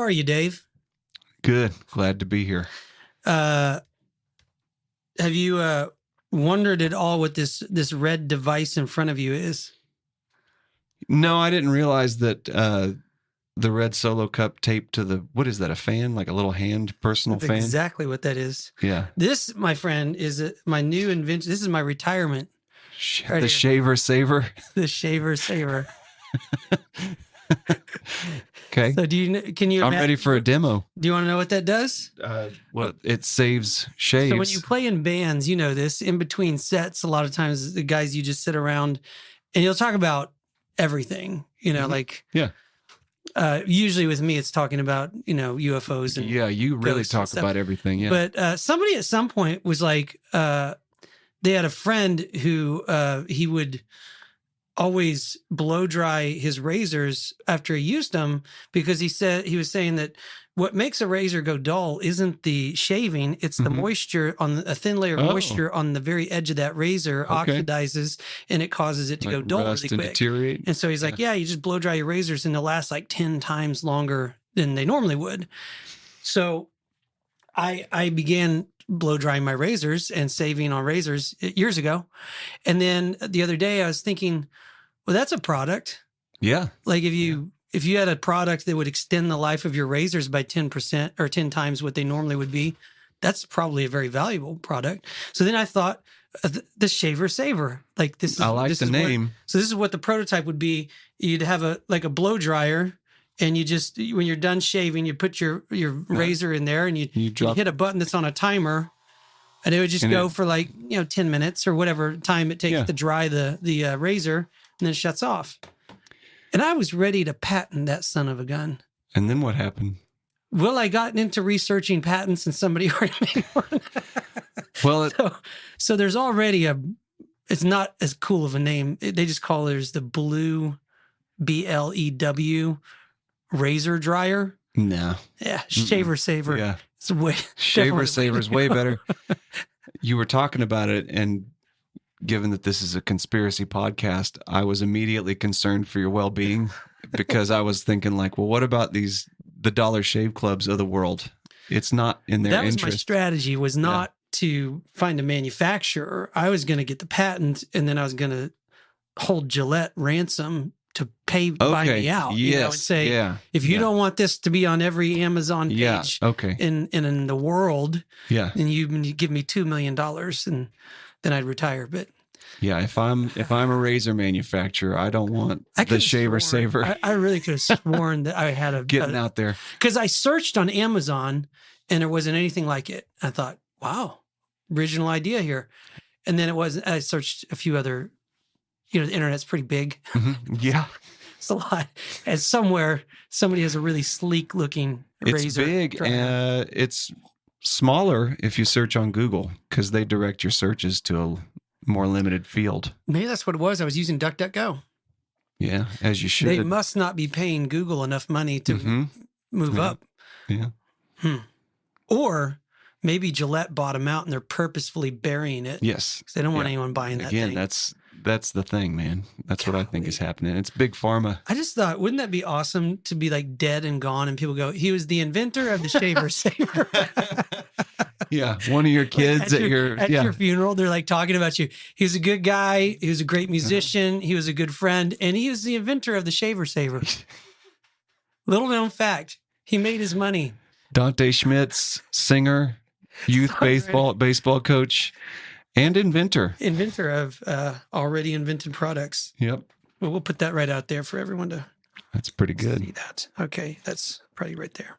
are you, Dave? Good. Glad to be here. Have you wondered at all what this red device in front of you is? No, I didn't realize that the red Solo cup taped to what is that, a fan? Like a little hand personal That's fan? exactly what that is. Yeah. This, my friend, is my new invention. This is my retirement. Right the here. Shaver Saver? The Shaver Saver. Okay. So can you I'm ready for a demo. Do you want to know what that does? Well, it saves shaves. So when you play in bands, you know this, in between sets, a lot of times the guys, you just sit around and you'll talk about everything, like, yeah. Usually with me, it's talking about, UFOs. And yeah, you really talk about everything. Yeah. But somebody at some point was like, they had a friend who he would always blow dry his razors after he used them, because he was saying that what makes a razor go dull isn't the shaving, it's the moisture on a thin layer of moisture on the very edge of that razor oxidizes, and it causes it to go dull really quick. Deteriorate. And so he's like, you just blow dry your razors and they'll last like 10 times longer than they normally would. So I began blow drying my razors and saving on razors years ago. And then the other day I was thinking, well, that's a product. Yeah. Like if you had a product that would extend the life of your razors by 10% or 10 times what they normally would be, that's probably a very valuable product. So then I thought the Shaver Saver, like this is, I like the name. So this is what the prototype would be. You'd have a blow dryer, and you just, when you're done shaving, you put your razor in there, and you hit a button that's on a timer, and it would just go for 10 minutes or whatever time it takes to dry the razor, and then it shuts off. And I was ready to patent that son of a gun. And then what happened? Well, I got into researching patents, and somebody already made one. Well, so there's already it's not as cool of a name. They just call it the Blue, BLEW razor dryer. No. Yeah, Shaver Saver. Yeah. It's way Shaver Saver is way better. You were talking about it, and given that this is a conspiracy podcast, I was immediately concerned for your well-being, because I was thinking what about the Dollar Shave Clubs of the world? It's not in their interest. That was my strategy, was not to find a manufacturer. I was going to get the patent, and then I was going to hold Gillette ransom to buy me out. Yes. And say, if you don't want this to be on every Amazon page in the world, then you give me $2 million, and then I'd retire. But yeah, if I'm a razor manufacturer, I don't want the Shaver Saver. I really could have sworn that I had getting out there, because I searched on Amazon and there wasn't anything like it. I thought, wow, original idea here. And then I searched a few other, the internet's pretty big. Mm-hmm. Yeah. It's a lot. And somewhere somebody has a really sleek looking razor. It's big. It's smaller if you search on Google, because they direct your searches to a more limited field. Maybe that's what it was. I was using DuckDuckGo. Yeah, as you should. They must not be paying Google enough money to move up. Yeah. Or maybe Gillette bought them out and they're purposefully burying it. Yes. Because they don't want anyone buying that thing. Again, that's the thing, man. That's what I think is happening. It's big pharma. I just thought, wouldn't that be awesome to be dead and gone, and people go, he was the inventor of the Shaver Saver. Yeah, one of your kids at your funeral, they're talking about you. He was a good guy. He was a great musician. He was a good friend, and he was the inventor of the Shaver Saver. Little known fact: he made his money. Dante Schmitz, singer, youth baseball coach, and inventor of already invented products. Yep. Well, we'll put that right out there for everyone to. That's pretty good. See that? Okay, that's probably right there.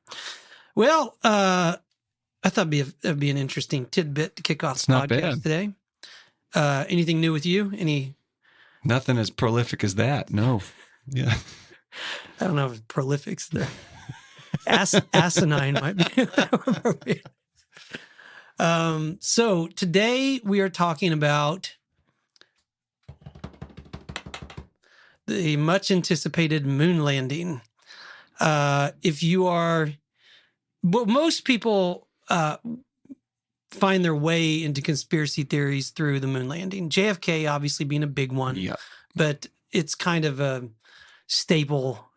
Well, I thought that'd be an interesting tidbit to kick off the podcast today. Anything new with you? Nothing as prolific as that. No. Yeah. I don't know if prolific's there. Asinine might be appropriate. So today we are talking about the much anticipated moon landing. If you are, well, most people find their way into conspiracy theories through the moon landing. JFK obviously being a big one, but it's kind of a staple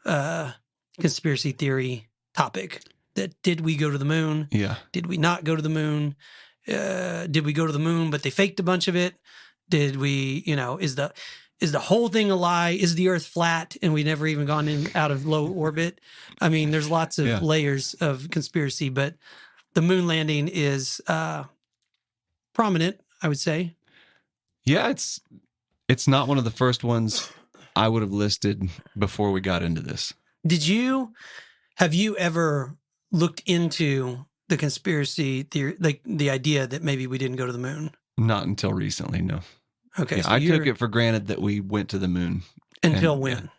conspiracy theory topic. That did we go to the moon? Yeah. Did we not go to the moon? Did we go to the moon, but they faked a bunch of it? Did we, is the whole thing a lie? Is the Earth flat and we never even gone out of low orbit? I mean, there's lots of layers of conspiracy, but the moon landing is prominent, I would say. Yeah, it's not one of the first ones I would have listed before we got into this. Have you ever looked into the conspiracy theory, like the idea that maybe we didn't go to the moon? Not until recently, no. Okay. Yeah, So I took it for granted that we went to the moon. Until when?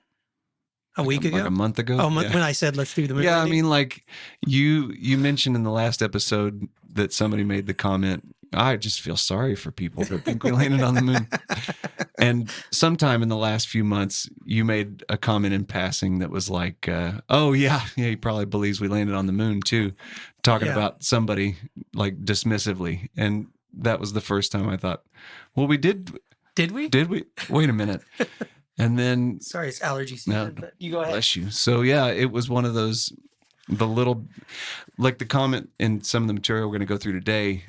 A week ago? Like a month ago? Oh, when I said, let's do the moon. Yeah, landing? I mean, like you mentioned in the last episode that somebody made the comment, I just feel sorry for people that think we landed on the moon. And sometime in the last few months, you made a comment in passing that was like, oh, yeah, he probably believes we landed on the moon too, talking about somebody like dismissively. And that was the first time I thought, well, we did. Did we? Did we? Wait a minute. And then... Sorry, it's allergy season, but you go ahead. Bless you. So, yeah, it was one of those, like the comment in some of the material we're going to go through today,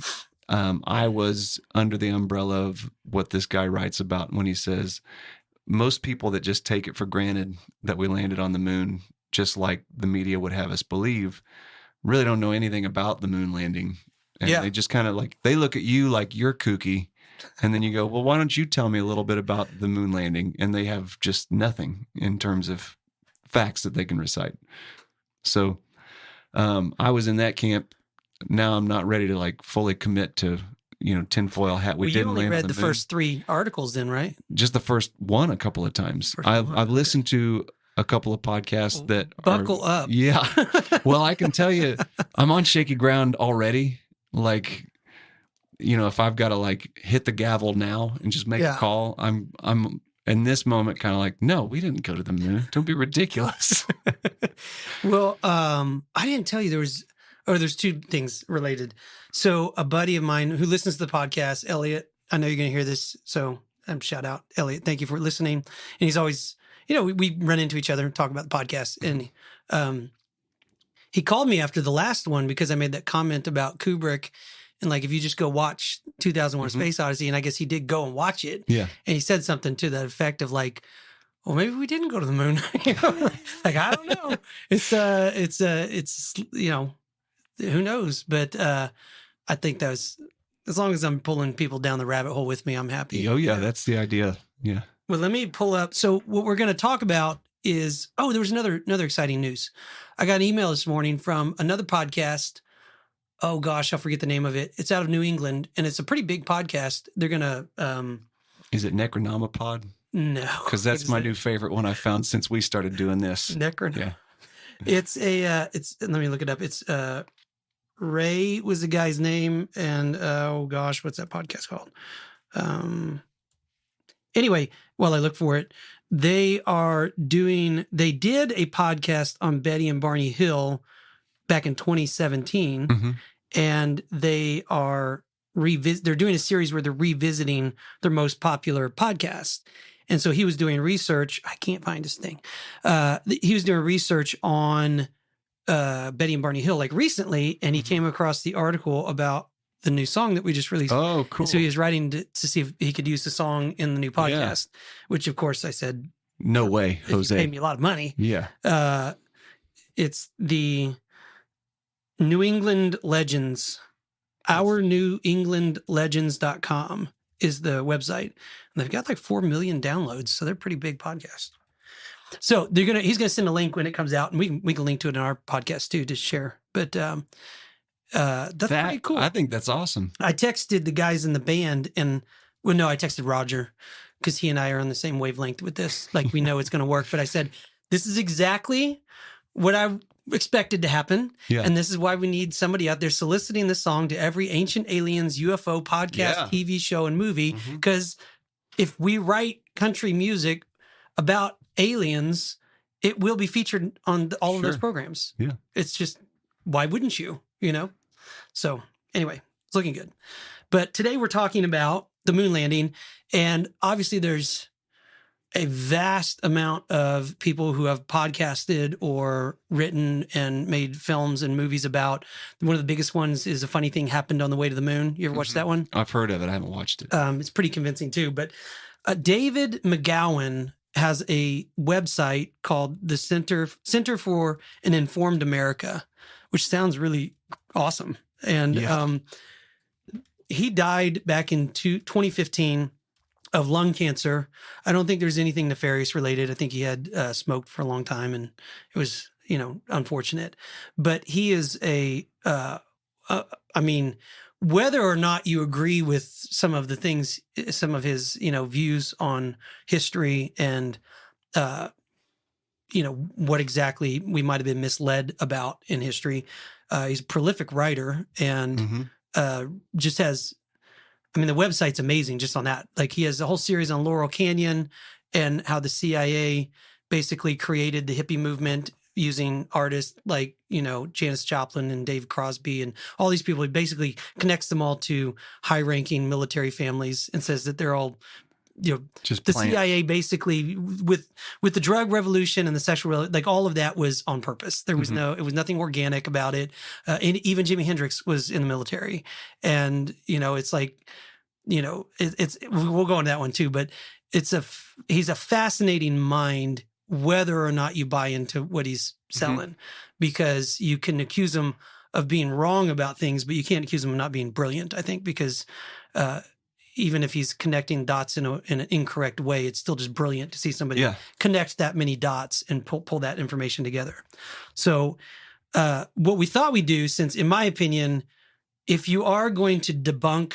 I was under the umbrella of what this guy writes about when he says, most people that just take it for granted that we landed on the moon, just like the media would have us believe, really don't know anything about the moon landing. And they just kind of like, they look at you like you're kooky. And then you go, well, why don't you tell me a little bit about the moon landing? And they have just nothing in terms of facts that they can recite. So I was in that camp. Now I'm not ready to like fully commit to, tinfoil hat. We didn't land on the moon. You only read the first 3 articles then, right? Just the first one a couple of times. I've listened to a couple of podcasts that buckle up. Yeah. Well, I can tell you, I'm on shaky ground already. Like, if I've got to like hit the gavel now and just make a call, I'm in this moment kind of like, no, we didn't go to the moon. Don't be ridiculous. Well, I didn't tell you there's 2 things related. So a buddy of mine who listens to the podcast, Elliot, I know you're going to hear this. So shout out Elliot. Thank you for listening. And he's always, we run into each other and talk about the podcast. And he called me after the last one because I made that comment about Kubrick. And like, if you just go watch 2001: Space Odyssey, and I guess he did go and watch it. Yeah. And he said something to that effect of like, well, maybe we didn't go to the moon. Like, I don't know. It's who knows? But I think that was, as long as I'm pulling people down the rabbit hole with me, I'm happy. Oh yeah, that's the idea. Yeah. Well, let me pull up. So what we're going to talk about is, there was another exciting news. I got an email this morning from another podcast. Oh gosh, I'll forget the name of it. It's out of New England, and it's a pretty big podcast. They're gonna. Is it Necronomipod? No, because that's my new favorite one I found since we started doing this. Necron. Yeah, it's a. Let me look it up. It's Ray was the guy's name, and oh gosh, what's that podcast called? Anyway, while I look for it, they did a podcast on Betty and Barney Hill back in 2017. Mm-hmm. And they are they're doing a series where they're revisiting their most popular podcast. And so he was doing research. I can't find this thing. He was doing research on Betty and Barney Hill like recently, and he came across the article about the new song that we just released. Oh, cool. And so he was writing to see if he could use the song in the new podcast, which of course I said, no way, Jose. You paid me a lot of money. Yeah. It's the New England Legends, ournewenglandlegends.com is the website. And they've got like 4 million downloads. So they're a pretty big podcast. So he's going to send a link when it comes out, and we can link to it in our podcast too to share. But that's pretty cool. I think that's awesome. I texted the guys in the band I texted Roger because he and I are on the same wavelength with this. Like, we know it's going to work. But I said, this is exactly what I expected to happen. Yeah. And this is why we need somebody out there soliciting the song to every Ancient Aliens UFO podcast, TV show, and movie. Because if we write country music about aliens, it will be featured on all of those programs. Yeah. It's just, why wouldn't you? So anyway, it's looking good. But today we're talking about the moon landing. And obviously there's a vast amount of people who have podcasted or written and made films and movies about. One of the biggest ones is A Funny Thing Happened on the Way to the Moon. You ever watched that one? I've heard of it. I haven't watched it. It's pretty convincing too. But David McGowan has a website called the Center for an Informed America, which sounds really awesome. And he died back in 2015 of lung cancer. I don't think there's anything nefarious related. I think he had smoked for a long time, and it was, unfortunate. But he is I mean, whether or not you agree with some of the things, some of his, views on history and, what exactly we might have been misled about in history. He's a prolific writer and just has, the website's amazing just on that. Like, he has a whole series on Laurel Canyon and how the CIA basically created the hippie movement using artists like, Janis Joplin and Dave Crosby and all these people. He basically connects them all to high-ranking military families and says that they're all, just the CIA basically with the drug revolution and the sexual, like all of that was on purpose. There was it was nothing organic about it. And even Jimi Hendrix was in the military. And, it's like, we'll go into that one too, but he's a fascinating mind, whether or not you buy into what he's selling, because you can accuse him of being wrong about things, but you can't accuse him of not being brilliant, I think, because, even if he's connecting dots in an incorrect way, it's still just brilliant to see somebody connect that many dots and pull that information together. So what we thought we'd do, since in my opinion, if you are going to debunk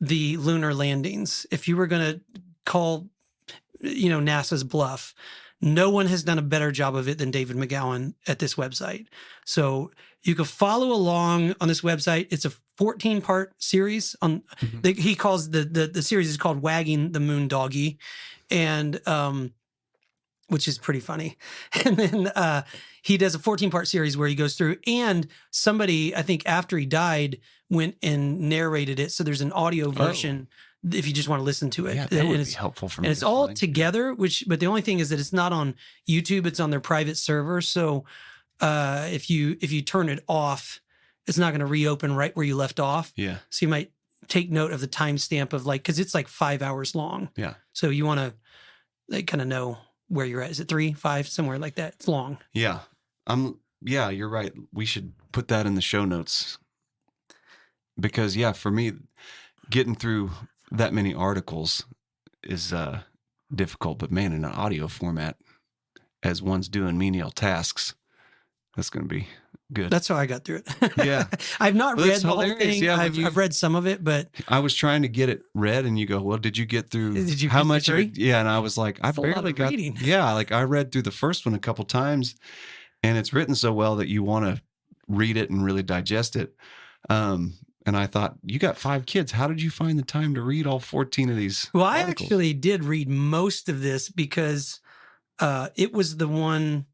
the lunar landings, if you were going to call, NASA's bluff, no one has done a better job of it than David McGowan at this website. So you can follow along on this website. It's a 14-part series on. He calls the series is called "Wagging the Moon Doggy," and which is pretty funny. And then he does a 14-part series where he goes through, and somebody, I think after he died, went and narrated it. So there's an audio version. If you just want to listen to it. Yeah, that would be helpful for me. And it's all together, but the only thing is that it's not on YouTube, it's on their private server. So if you turn it off, it's not going to reopen right where you left off. Yeah. So you might take note of the timestamp of because it's like 5 hours long. Yeah. So you want to kind of know where you're at. Is it 3, 5, somewhere like that? It's long. Yeah. Yeah, you're right. We should put that in the show notes because for me, getting through that many articles is difficult, but man, in an audio format, as one's doing menial tasks, that's going to be good. That's how I got through it. Yeah. I've not read the whole thing. Yeah, I've read some of it, but I was trying to get it read and you go, well, did you get through how much of it? Yeah. And I was like, I barely got reading. Yeah. Like I read through the first one a couple times and it's written so well that you want to read it and really digest it. And I thought, you got 5 kids. How did you find the time to read all 14 of these? Well, articles? I actually did read most of this because it was the one,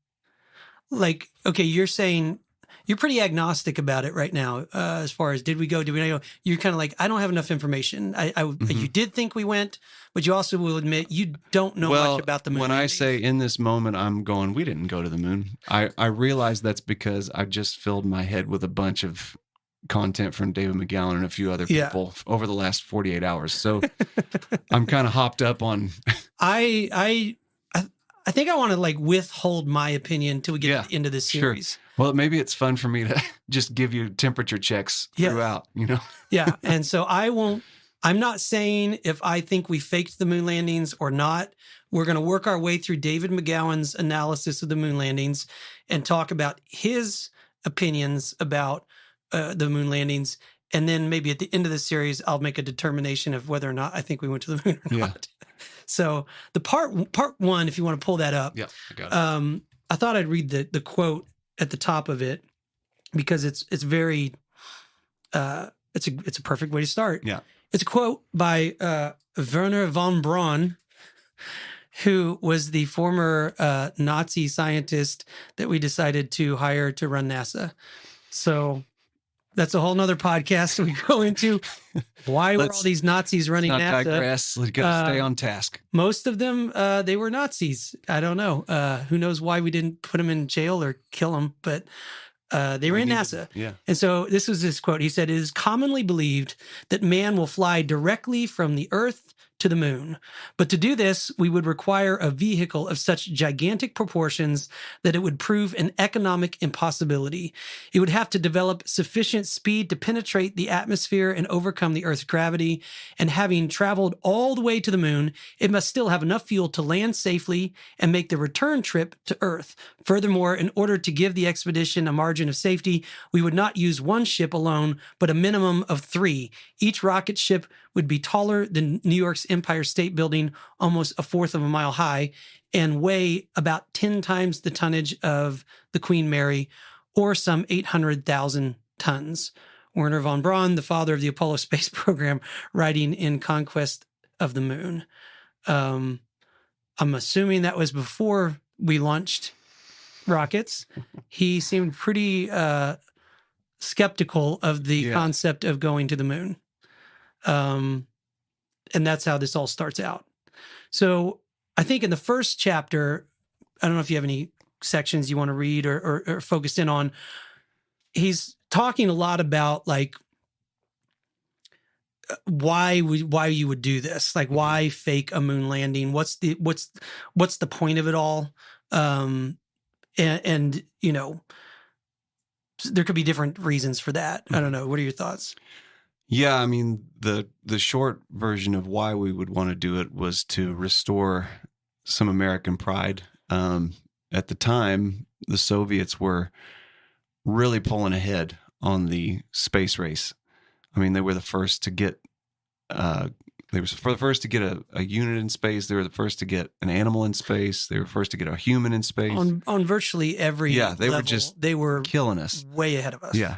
like, okay, you're saying you're pretty agnostic about it right now as far as did we not go? You're kind of like, I don't have enough information. You did think we went, but you also will admit you don't know much about the moon. When I say in this moment, I'm going, we didn't go to the moon. I realize that's because I just filled my head with a bunch of content from David McGowan and a few other people over the last 48 hours. So I'm kind of hopped up on. I think I want to withhold my opinion until we get into this series. Sure. Well, maybe it's fun for me to just give you temperature checks throughout, Yeah. And so I'm not saying if I think we faked the moon landings or not. We're going to work our way through David McGowan's analysis of the moon landings and talk about his opinions about the moon landings, and then maybe at the end of the series, I'll make a determination of whether or not I think we went to the moon or not. So the part 1, if you want to pull that up, I got it. I thought I'd read the quote at the top of it because it's very it's a perfect way to start. Yeah, it's a quote by Werner von Braun, who was the former Nazi scientist that we decided to hire to run NASA. So That's a whole nother podcast we go into. Why were all these Nazis running Let's not NASA? digress. Let's stay on task. Most of them, they were Nazis. I don't know. Who knows why we didn't put them in jail or kill them, but they were in NASA. Yeah. And so this was his quote. He said, "It is commonly believed that man will fly directly from the Earth to the moon. But to do this, we would require a vehicle of such gigantic proportions that it would prove an economic impossibility. It would have to develop sufficient speed to penetrate the atmosphere and overcome the Earth's gravity. And having traveled all the way to the moon, it must still have enough fuel to land safely and make the return trip to Earth. Furthermore, in order to give the expedition a margin of safety, we would not use one ship alone, but a minimum of 3. Each rocket ship would be taller than New York's Empire State Building, almost a fourth of a mile high, and weigh about 10 times the tonnage of the Queen Mary, or some 800,000 tons." Werner von Braun, the father of the Apollo space program, writing in Conquest of the Moon. I'm assuming that was before we launched rockets. He seemed pretty skeptical of the concept of going to the moon. And that's how this all starts out. So I think in the first chapter, I don't know if you have any sections you want to read or focus in on. He's talking a lot about like why you would do this, like why fake a moon landing? What's the point of it all? And you know, there could be different reasons for that. I don't know. What are your thoughts? Yeah, I mean, the short version of why we would want to do it was to restore some American pride. At the time, the Soviets were really pulling ahead on the space race. I mean, they were the first to get a unit in space. They were the first to get an animal in space. They were first to get a human in space. On virtually every level, they were killing us, way ahead of us. Yeah.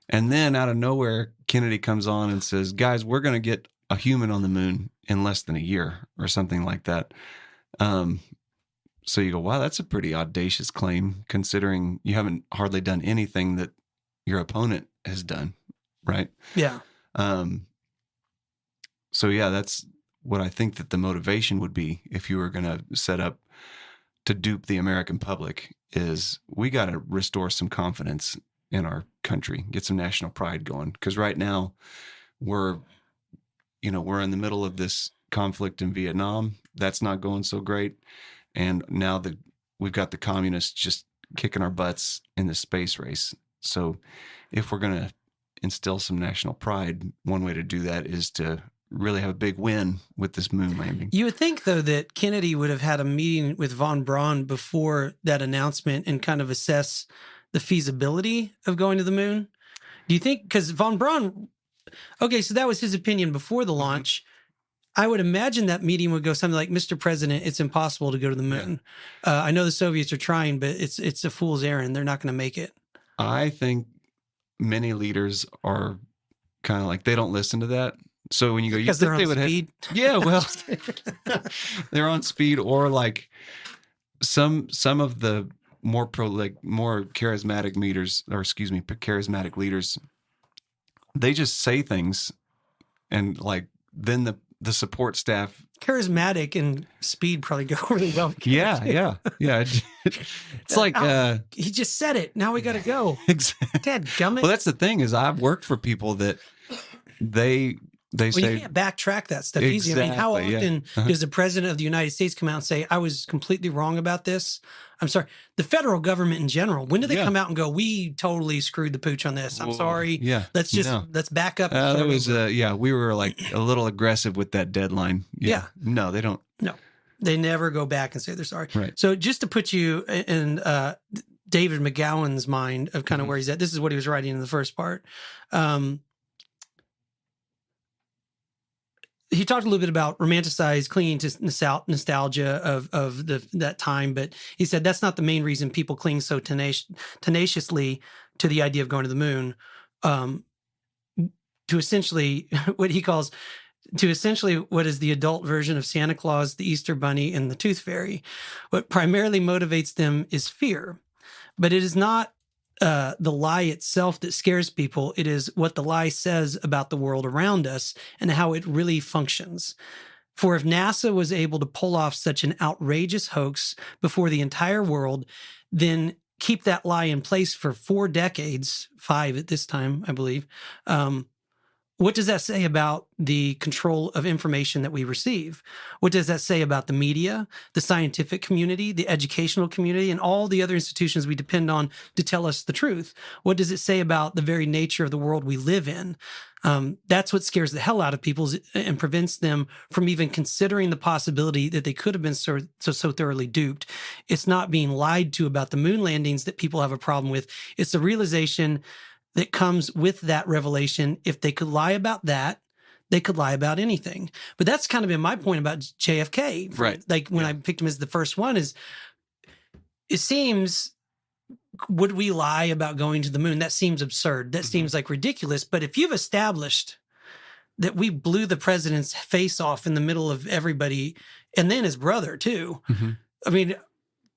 And then out of nowhere, Kennedy comes on and says, "Guys, we're going to get a human on the moon in less than a year," or something like that. So you go, wow, that's a pretty audacious claim, considering you haven't hardly done anything that your opponent has done, right? Yeah. So yeah, that's what I think that the motivation would be if you were going to set up to dupe the American public, is we got to restore some confidence in our country, get some national pride going. Because right now we're in the middle of this conflict in Vietnam. That's not going so great. And now that we've got the communists just kicking our butts in the space race. So if we're going to instill some national pride, one way to do that is to really have a big win with this moon landing. You would think, though, that Kennedy would have had a meeting with von Braun before that announcement and kind of assess the feasibility of going to the moon. Do you think, because von Braun, okay, so that was his opinion before the launch. I would imagine that meeting would go something like, "Mr. President, it's impossible to go to the moon. Yeah. I know the Soviets are trying, but it's a fool's errand. They're not going to make it." I think many leaders are kind of like, they don't listen to that. So when you go, because they're on speed. Yeah, well, they're on speed, or like some of the more charismatic charismatic leaders, they just say things, and like then the support staff. Charismatic and speed probably go really well together. Yeah. It's like he just said it. Now we got to go. Exactly. Dadgummit. Well, that's the thing, is I've worked for people that they say, you can't backtrack that stuff easy. Exactly, I mean, how often does the president of the United States come out and say, "I was completely wrong about this"? I'm sorry. The federal government in general, when do they come out and go, "We totally screwed the pooch on this. I'm sorry. Yeah. Let's back up." That was we were like a little aggressive with that deadline. Yeah. No, they don't. No, they never go back and say they're sorry. Right. So just to put you in David McGowan's mind of kind of where he's at, this is what he was writing in the first part. He talked a little bit about romanticized, clinging to nostalgia of that time, but he said that's not the main reason people cling so tenaciously to the idea of going to the moon. To essentially what he calls what is the adult version of Santa Claus, the Easter Bunny, and the Tooth Fairy. What primarily motivates them is fear, but it is not the lie itself that scares people. It is what the lie says about the world around us and how it really functions. For if NASA was able to pull off such an outrageous hoax before the entire world, then keep that lie in place for 4 decades, 5 at this time, I believe. What does that say about the control of information that we receive? What does that say about the media, the scientific community, the educational community, and all the other institutions we depend on to tell us the truth? What does it say about the very nature of the world we live in? That's what scares the hell out of people and prevents them from even considering the possibility that they could have been so thoroughly duped. It's not being lied to about the moon landings that people have a problem with. It's the realization that comes with that revelation. If they could lie about that, they could lie about anything. But that's kind of been my point about JFK. Right. Like when I picked him as the first one, is it seems, would we lie about going to the moon? That seems absurd. That seems like ridiculous. But if you've established that we blew the president's face off in the middle of everybody, and then his brother too, I mean,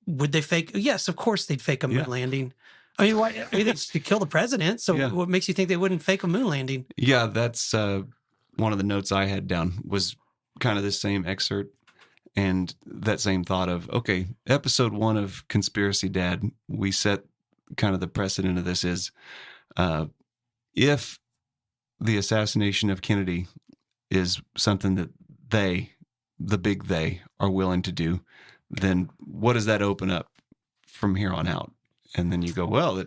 would they fake? Yes, of course they'd fake a moon landing. I mean, why? I mean, it's to kill the president. So what makes you think they wouldn't fake a moon landing? Yeah, that's one of the notes I had down was kind of this same excerpt and that same thought of, okay, episode 1 of Conspiracy Dad, we set kind of the precedent of this is if the assassination of Kennedy is something that the big they, are willing to do, then what does that open up from here on out? And then you go, well,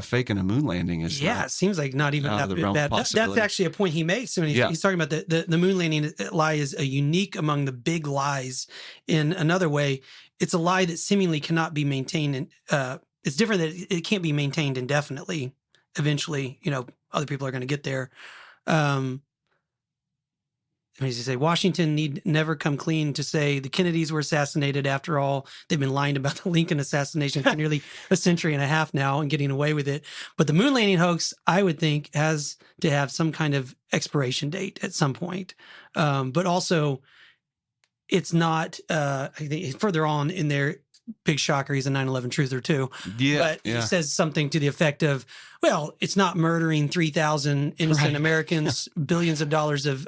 faking a moon landing is it seems like not even that bad. That's actually a point he makes. I mean, he's talking about the moon landing lie is a unique among the big lies. In another way, it's a lie that seemingly cannot be maintained. It's different that it can't be maintained indefinitely. Eventually, other people are going to get there. As you say, Washington need never come clean to say the Kennedys were assassinated. After all, they've been lying about the Lincoln assassination for nearly a century and a half now and getting away with it. But the moon landing hoax, I would think, has to have some kind of expiration date at some point. But also, it's not, I think further on in there, big shocker, he's a 9/11 truther too. But he says something to the effect of, well, it's not murdering 3,000 innocent Americans, billions of dollars of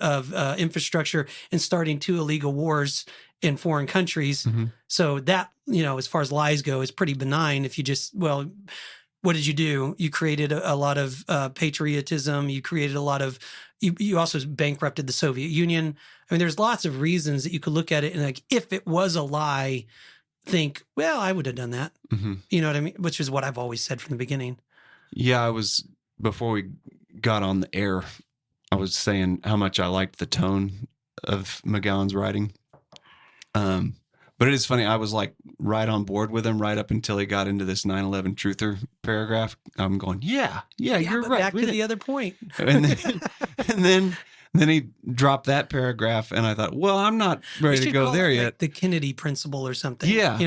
infrastructure, and starting 2 illegal wars in foreign countries. So that, as far as lies go, is pretty benign. If you just, what did you do? You created a lot of patriotism. You created a lot of, you also bankrupted the Soviet Union. I mean, there's lots of reasons that you could look at it and like, if it was a lie, think, well, I would have done that. You know what I mean? Which is what I've always said from the beginning. Yeah, before we got on the air, I was saying how much I liked the tone of McGowan's writing. But it is funny, I was like right on board with him right up until he got into this 9/11 truther paragraph. I'm going, yeah, you're right. Back to the other point. And then he dropped that paragraph, and I thought, well, I'm not ready to go there yet. Like the Kennedy principle or something. Yeah,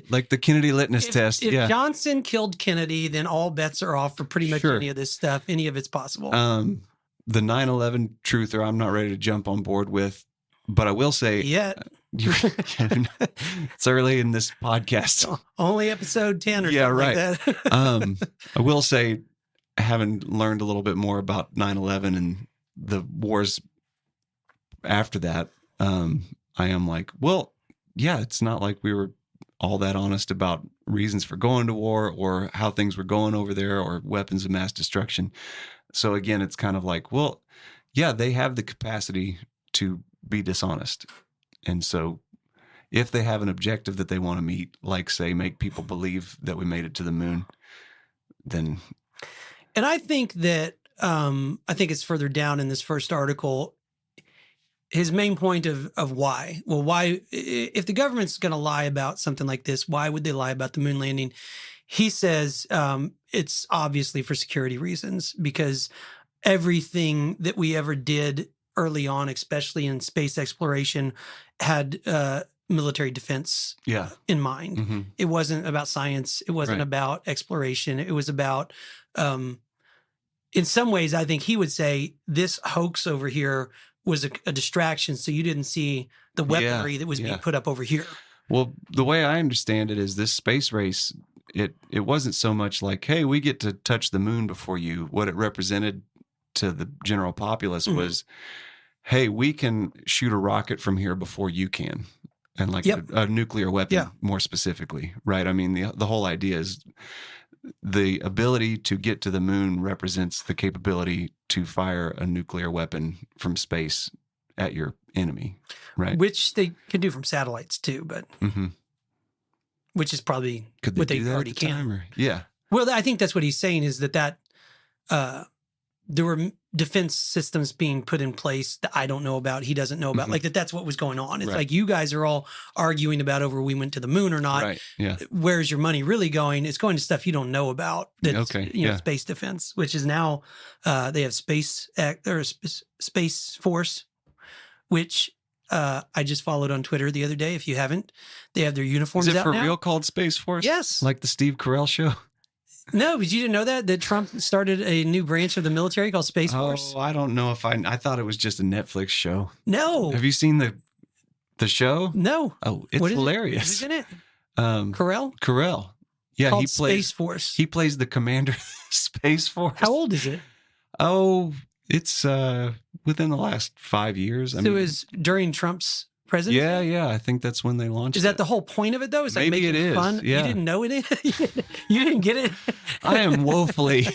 like the Kennedy litmus test. If Johnson killed Kennedy, then all bets are off for pretty much any of this stuff. Any of it's possible. The 9/11 truther, I'm not ready to jump on board with, but I will say, it's early in this podcast. Only episode 10 or something like that. I will say, having learned a little bit more about 9/11 and the wars after that, I am like, well, yeah, it's not like we were all that honest about reasons for going to war or how things were going over there or weapons of mass destruction. So again, it's kind of like, well, yeah, they have the capacity to be dishonest. And so if they have an objective that they want to meet, like say, make people believe that we made it to the moon, then. And I think that, I think it's further down in this first article, his main point of why. Well, why, if the government's going to lie about something like this, why would they lie about the moon landing? He says it's obviously for security reasons, because everything that we ever did early on, especially in space exploration, had military defense in mind. It wasn't about science. It wasn't about exploration. It was about, in some ways, I think he would say this hoax over here was a distraction, so you didn't see the weaponry that was being put up over here. Well, the way I understand it is this space race it wasn't so much like, hey, we get to touch the moon before you. What it represented to the general populace was, hey, we can shoot a rocket from here before you can. And like a nuclear weapon, more specifically, right? I mean, the whole idea is the ability to get to the moon represents the capability to fire a nuclear weapon from space at your enemy, right? Which they can do from satellites too, but which is probably what they already can. Yeah. Well, I think that's what he's saying is that there were defense systems being put in place that I don't know about. He doesn't know about. Like that's what was going on. It's like you guys are all arguing about over we went to the moon or not. Right. Yeah. Where's your money really going? It's going to stuff you don't know about. That's, space defense, which is now they have Space Force, which I just followed on Twitter the other day. If you haven't, they have their uniforms out now. Is it for real called Space Force? Yes. Like the Steve Carell show? No, but you didn't know that Trump started a new branch of the military called Space Force? Oh, I don't know if I thought it was just a Netflix show. No. Have you seen the show? No. Oh, it's hilarious. Who's in it? Carell? Yeah, called Space Force. He plays the commander of Space Force. How old is it? Oh, it's within the last 5 years. So it was during Trump's presidency? Yeah. I think that's when they launched. Is that the whole point of it, though? Is maybe like making it is. Fun? Yeah. You didn't know it? You didn't get it? I am woefully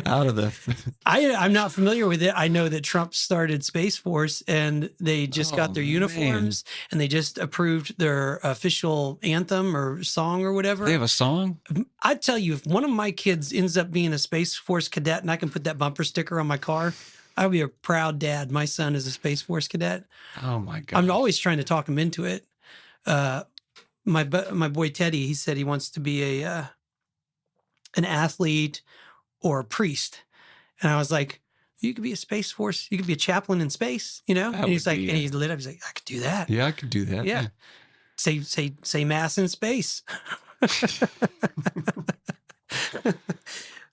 out of the. I'm not familiar with it. I know that Trump started Space Force, and they just got their uniforms, and they just approved their official anthem or song or whatever. They have a song? I tell you, if one of my kids ends up being a Space Force cadet, and I can put that bumper sticker on my car, I'll be a proud dad. My son is a Space Force cadet. Oh my God! I'm always trying to talk him into it. My boy Teddy, he said he wants to be an athlete or a priest, and I was like, "You could be a Space Force. You could be a chaplain in space, you know." And he's like, and he lit up. He's like, "I could do that. Yeah, I could do that. Yeah, say mass in space."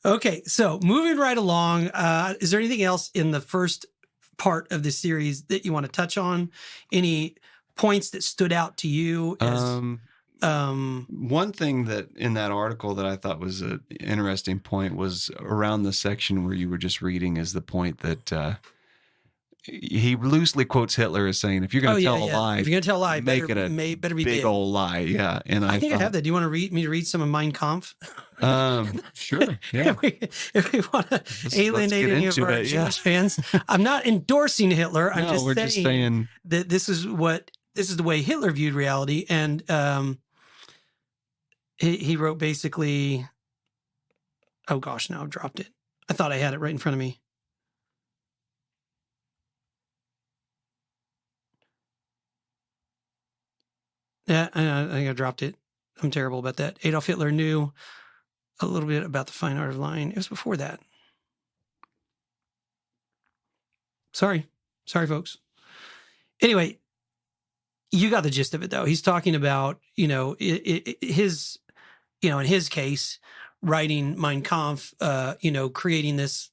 Okay, so moving right along, is there anything else in the first part of the series that you want to touch on? Any points that stood out to you? One thing that in that article that I thought was an interesting point was around the section where you were just reading is the point that he loosely quotes Hitler as saying, if you're going to tell a lie, if you're going to tell a lie, make it a better be big old lie. Yeah. And I think I have that. Do you want to me to read some of Mein Kampf? Sure. Yeah. if we want to alienate any of our Jewish fans, I'm not endorsing Hitler. I'm just saying that this is the way Hitler viewed reality. And he wrote basically, oh gosh, now I've dropped it. I thought I had it right in front of me. Yeah, I think I dropped it. I'm terrible about that. Adolf Hitler knew a little bit about the fine art of lying. It was before that. Sorry, folks. Anyway, you got the gist of it, though. He's talking about, his, in his case, writing Mein Kampf, creating this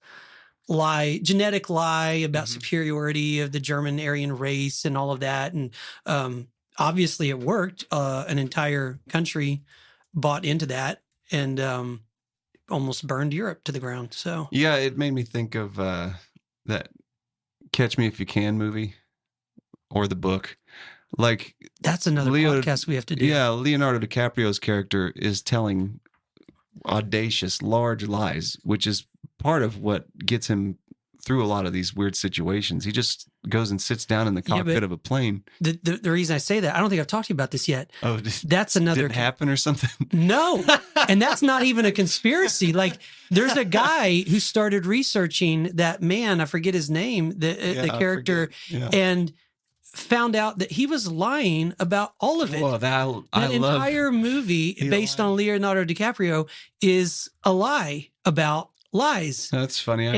lie, genetic lie about superiority of the German Aryan race and all of that. And obviously it worked. An entire country bought into that and almost burned Europe to the ground. So yeah, it made me think of that Catch Me If You Can movie or the book. Like that's another podcast we have to do. Yeah, Leonardo DiCaprio's character is telling audacious, large lies, which is part of what gets him through a lot of these weird situations. He just goes and sits down in the cockpit of a plane. The reason I say that, I don't think I've talked to you about this yet. Oh, that's another. Did it happen or something? No, and that's not even a conspiracy. Like, there's a guy who started researching that man. I forget his name. The character, and found out that he was lying about all of it. Well, that entire movie based on Leonardo DiCaprio is a lie about lies. That's funny.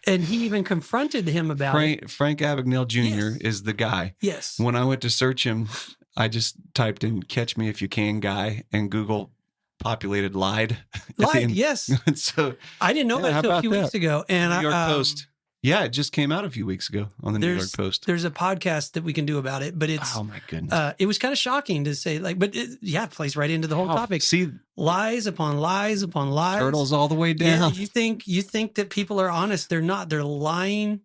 And he even confronted him about it. Frank Abagnale Jr. is the guy. Yes. When I went to search him, I just typed in "Catch Me If You Can" guy, and Google populated lied. Lied, yes. So I didn't know that until a few weeks ago. And New York Post. Yeah, it just came out a few weeks ago on the New York Post. There's a podcast that we can do about it, but it's, oh my goodness, it was kind of shocking to say, like, but it plays right into the whole topic. See, lies upon lies upon lies. turtles all the way down. Yeah, you think that people are honest. They're not. They're lying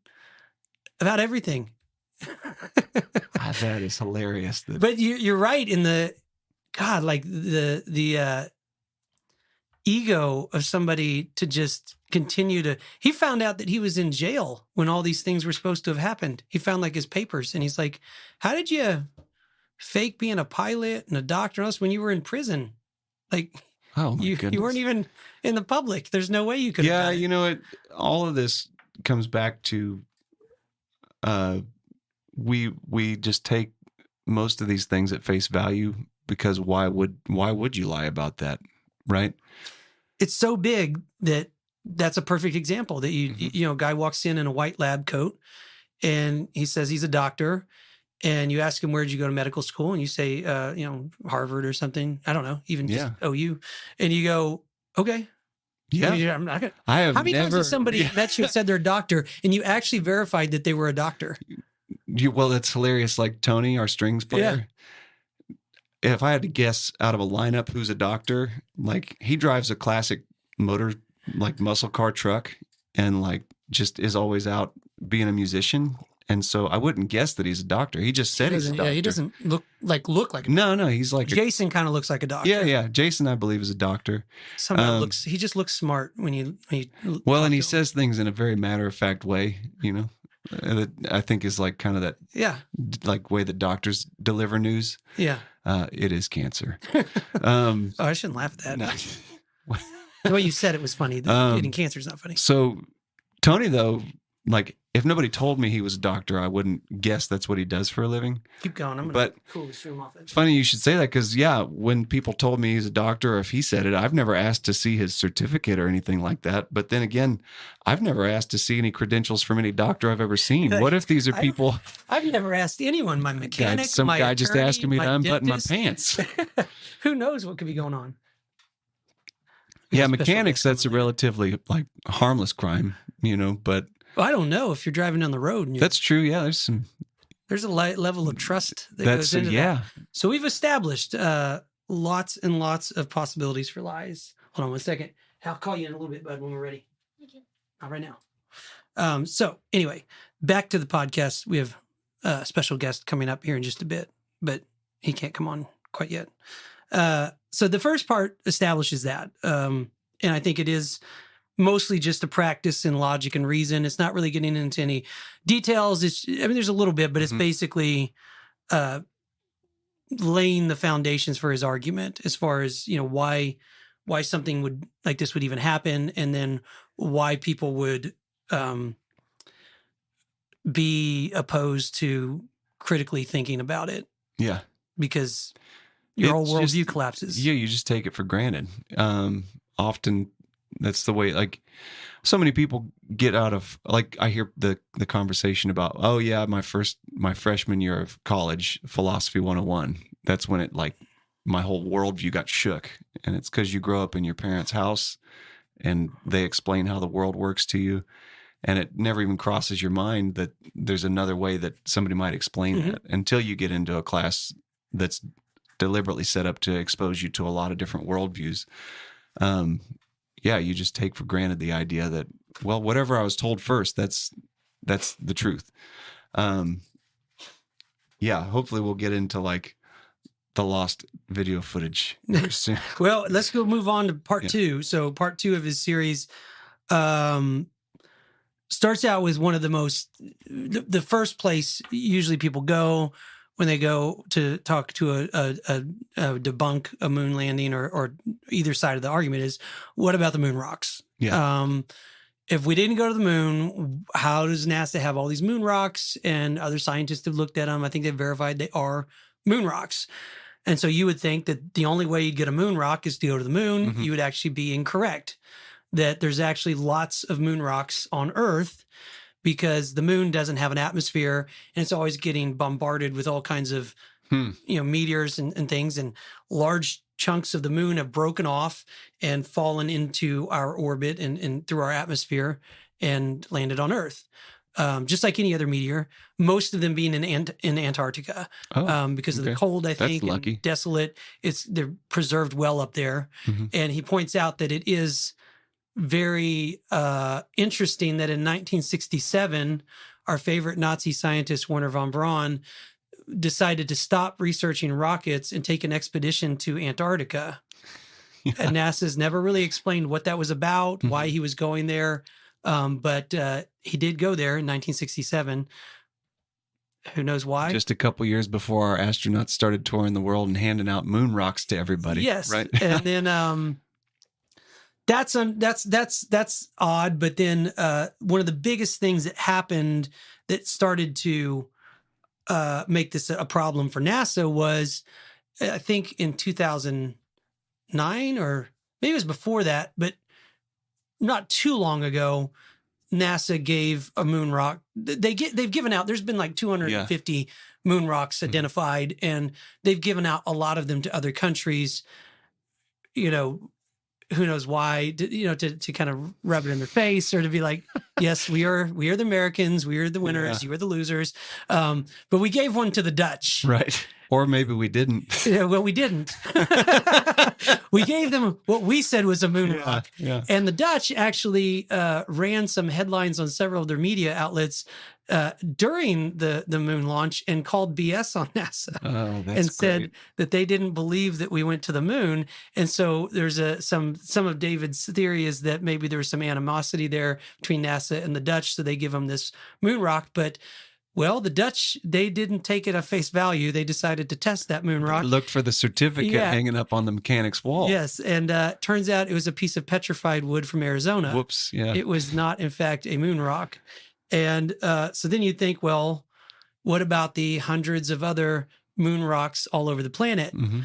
about everything. That is hilarious. But you're right in the, God, like the ego of somebody to just continue to. He found out that he was in jail when all these things were supposed to have happened. He found like his papers, and he's like, "How did you fake being a pilot and a doctor and all this when you were in prison? Like, oh my you weren't even in the public. There's no way you could." Yeah, you know, all of this comes back to, we just take most of these things at face value, because why would you lie about that, right? It's so big that's a perfect example that you know, a guy walks in a white lab coat and he says he's a doctor, and you ask him, where did you go to medical school? And you say, you know, Harvard or something. I don't know, even just OU. And you go, okay. Yeah. I mean, I'm not gonna, I have how many times has somebody met you and said they're a doctor and you actually verified that they were a doctor? Well, that's hilarious. Like Tony, our strings player. If I had to guess out of a lineup who's a doctor, like he drives a classic motor, like muscle car truck, and like just is always out being a musician. And so I wouldn't guess that he's a doctor. He just said he's a doctor. Yeah, he doesn't look like a doctor. No, he's like Jason kind of looks like a doctor. Yeah. Jason, I believe, is a doctor. Sometimes he just looks smart when you well, and he says things in a very matter-of-fact way, you know, that I think is like kind of that like way that doctors deliver news. Yeah. It is cancer. Oh, I shouldn't laugh at that. No. The way you said it was funny. Getting cancer is not funny. So Tony, though, like if nobody told me he was a doctor, I wouldn't guess that's what he does for a living. Keep going. I'm going to cool this room off. It's funny you should say that, because, when people told me he's a doctor, or if he said it, I've never asked to see his certificate or anything like that. But then again, I've never asked to see any credentials from any doctor I've ever seen. What if these are people? I've never asked anyone, my mechanic, some my guy attorney, just asking me to unbutton my dentist. pants. Who knows what could be going on? Yeah, mechanics, that's a relatively like harmless crime, you know, but well, I don't know if you're driving down the road. And that's true. Yeah, there's a level of trust that goes into that. So we've established lots and lots of possibilities for lies. Hold on one second. I'll call you in a little bit, bud, when we're ready. Okay. Not right now. So anyway, back to the podcast. We have a special guest coming up here in just a bit, but he can't come on quite yet. So the first part establishes that. And I think it is mostly just a practice in logic and reason. It's not really getting into any details. There's a little bit, but it's basically laying the foundations for his argument as far as, you know, why something would like this would even happen, and then why people would be opposed to critically thinking about it. Yeah. Because your whole worldview collapses. Yeah, you just take it for granted. Often that's the way, like, so many people get out of, like, I hear the conversation about, oh yeah, my freshman year of college, philosophy 101. That's when it, like, my whole worldview got shook. And it's because you grow up in your parents' house and they explain how the world works to you. And it never even crosses your mind that there's another way that somebody might explain that until you get into a class that's deliberately set up to expose you to a lot of different worldviews. Yeah, you just take for granted the idea that, well, whatever I was told first, that's the truth. Yeah, hopefully we'll get into like the lost video footage soon. Well, let's go move on to part two. So part two of his series starts out with one of the first place usually people go when they go to talk to a debunk a moon landing or either side of the argument is, what about the moon rocks? Yeah. If we didn't go to the moon, how does NASA have all these moon rocks? And other scientists have looked at them. I think they've verified they are moon rocks. And so you would think that the only way you'd get a moon rock is to go to the moon. You would actually be incorrect, that there's actually lots of moon rocks on Earth because the moon doesn't have an atmosphere and it's always getting bombarded with all kinds of meteors and things, and large chunks of the moon have broken off and fallen into our orbit and through our atmosphere and landed on Earth. just like any other meteor, most of them being in Antarctica because of the cold, I think. That's lucky. And desolate. They're preserved well up there. Mm-hmm. And he points out that it is very interesting that in 1967, our favorite Nazi scientist, Werner von Braun, decided to stop researching rockets and take an expedition to Antarctica. Yeah. And NASA's never really explained what that was about, why he was going there. But he did go there in 1967. Who knows why? Just a couple years before our astronauts started touring the world and handing out moon rocks to everybody. Yes. Right. And then that's odd. But then one of the biggest things that happened that started to make this a problem for NASA was, I think in 2009, or maybe it was before that, but not too long ago, NASA gave a moon rock. They've given out, there's been like 250 moon rocks identified, and they've given out a lot of them to other countries. Who knows why, to kind of rub it in their face, or to be like, yes, we are the Americans, we are the winners, you are the losers. But we gave one to the Dutch. Right. Or maybe we didn't. Yeah, well, we didn't. We gave them what we said was a moon rock. Yeah. And the Dutch actually ran some headlines on several of their media outlets during the moon launch and called BS on NASA. Oh, that's and said great. that they didn't believe that we went to the moon. And so there's some of David's theory is that maybe there was some animosity there between NASA and the Dutch, so they give them this moon rock. But well, the Dutch, they didn't take it at face value. They decided to test that moon rock. Looked for the certificate hanging up on the mechanic's wall. Yes, and turns out it was a piece of petrified wood from Arizona. Whoops, yeah. It was not, in fact, a moon rock. And so then you think, well, what about the hundreds of other moon rocks all over the planet? Mm-hmm.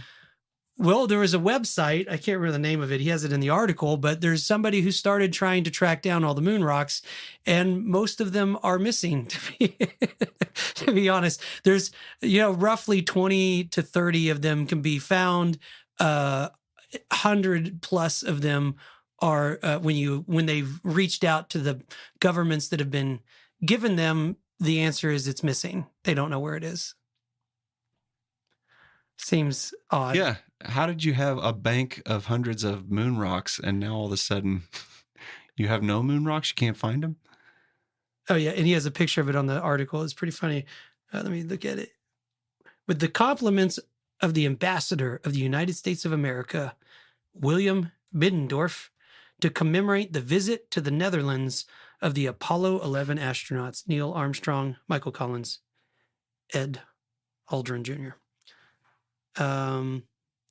Well, there was a website, I can't remember the name of it, he has it in the article, but there's somebody who started trying to track down all the moon rocks, and most of them are missing, to be honest. There's, roughly 20 to 30 of them can be found. 100 plus of them are, when they've reached out to the governments that have been given them, the answer is it's missing. They don't know where it is. Seems odd. Yeah. How did you have a bank of hundreds of moon rocks and now all of a sudden you have no moon rocks? You can't find them? Oh, yeah. And he has a picture of it on the article. It's pretty funny. Let me look at it. With the compliments of the ambassador of the United States of America, William Biddendorf, to commemorate the visit to the Netherlands of the Apollo 11 astronauts, Neil Armstrong, Michael Collins, Ed Aldrin Jr.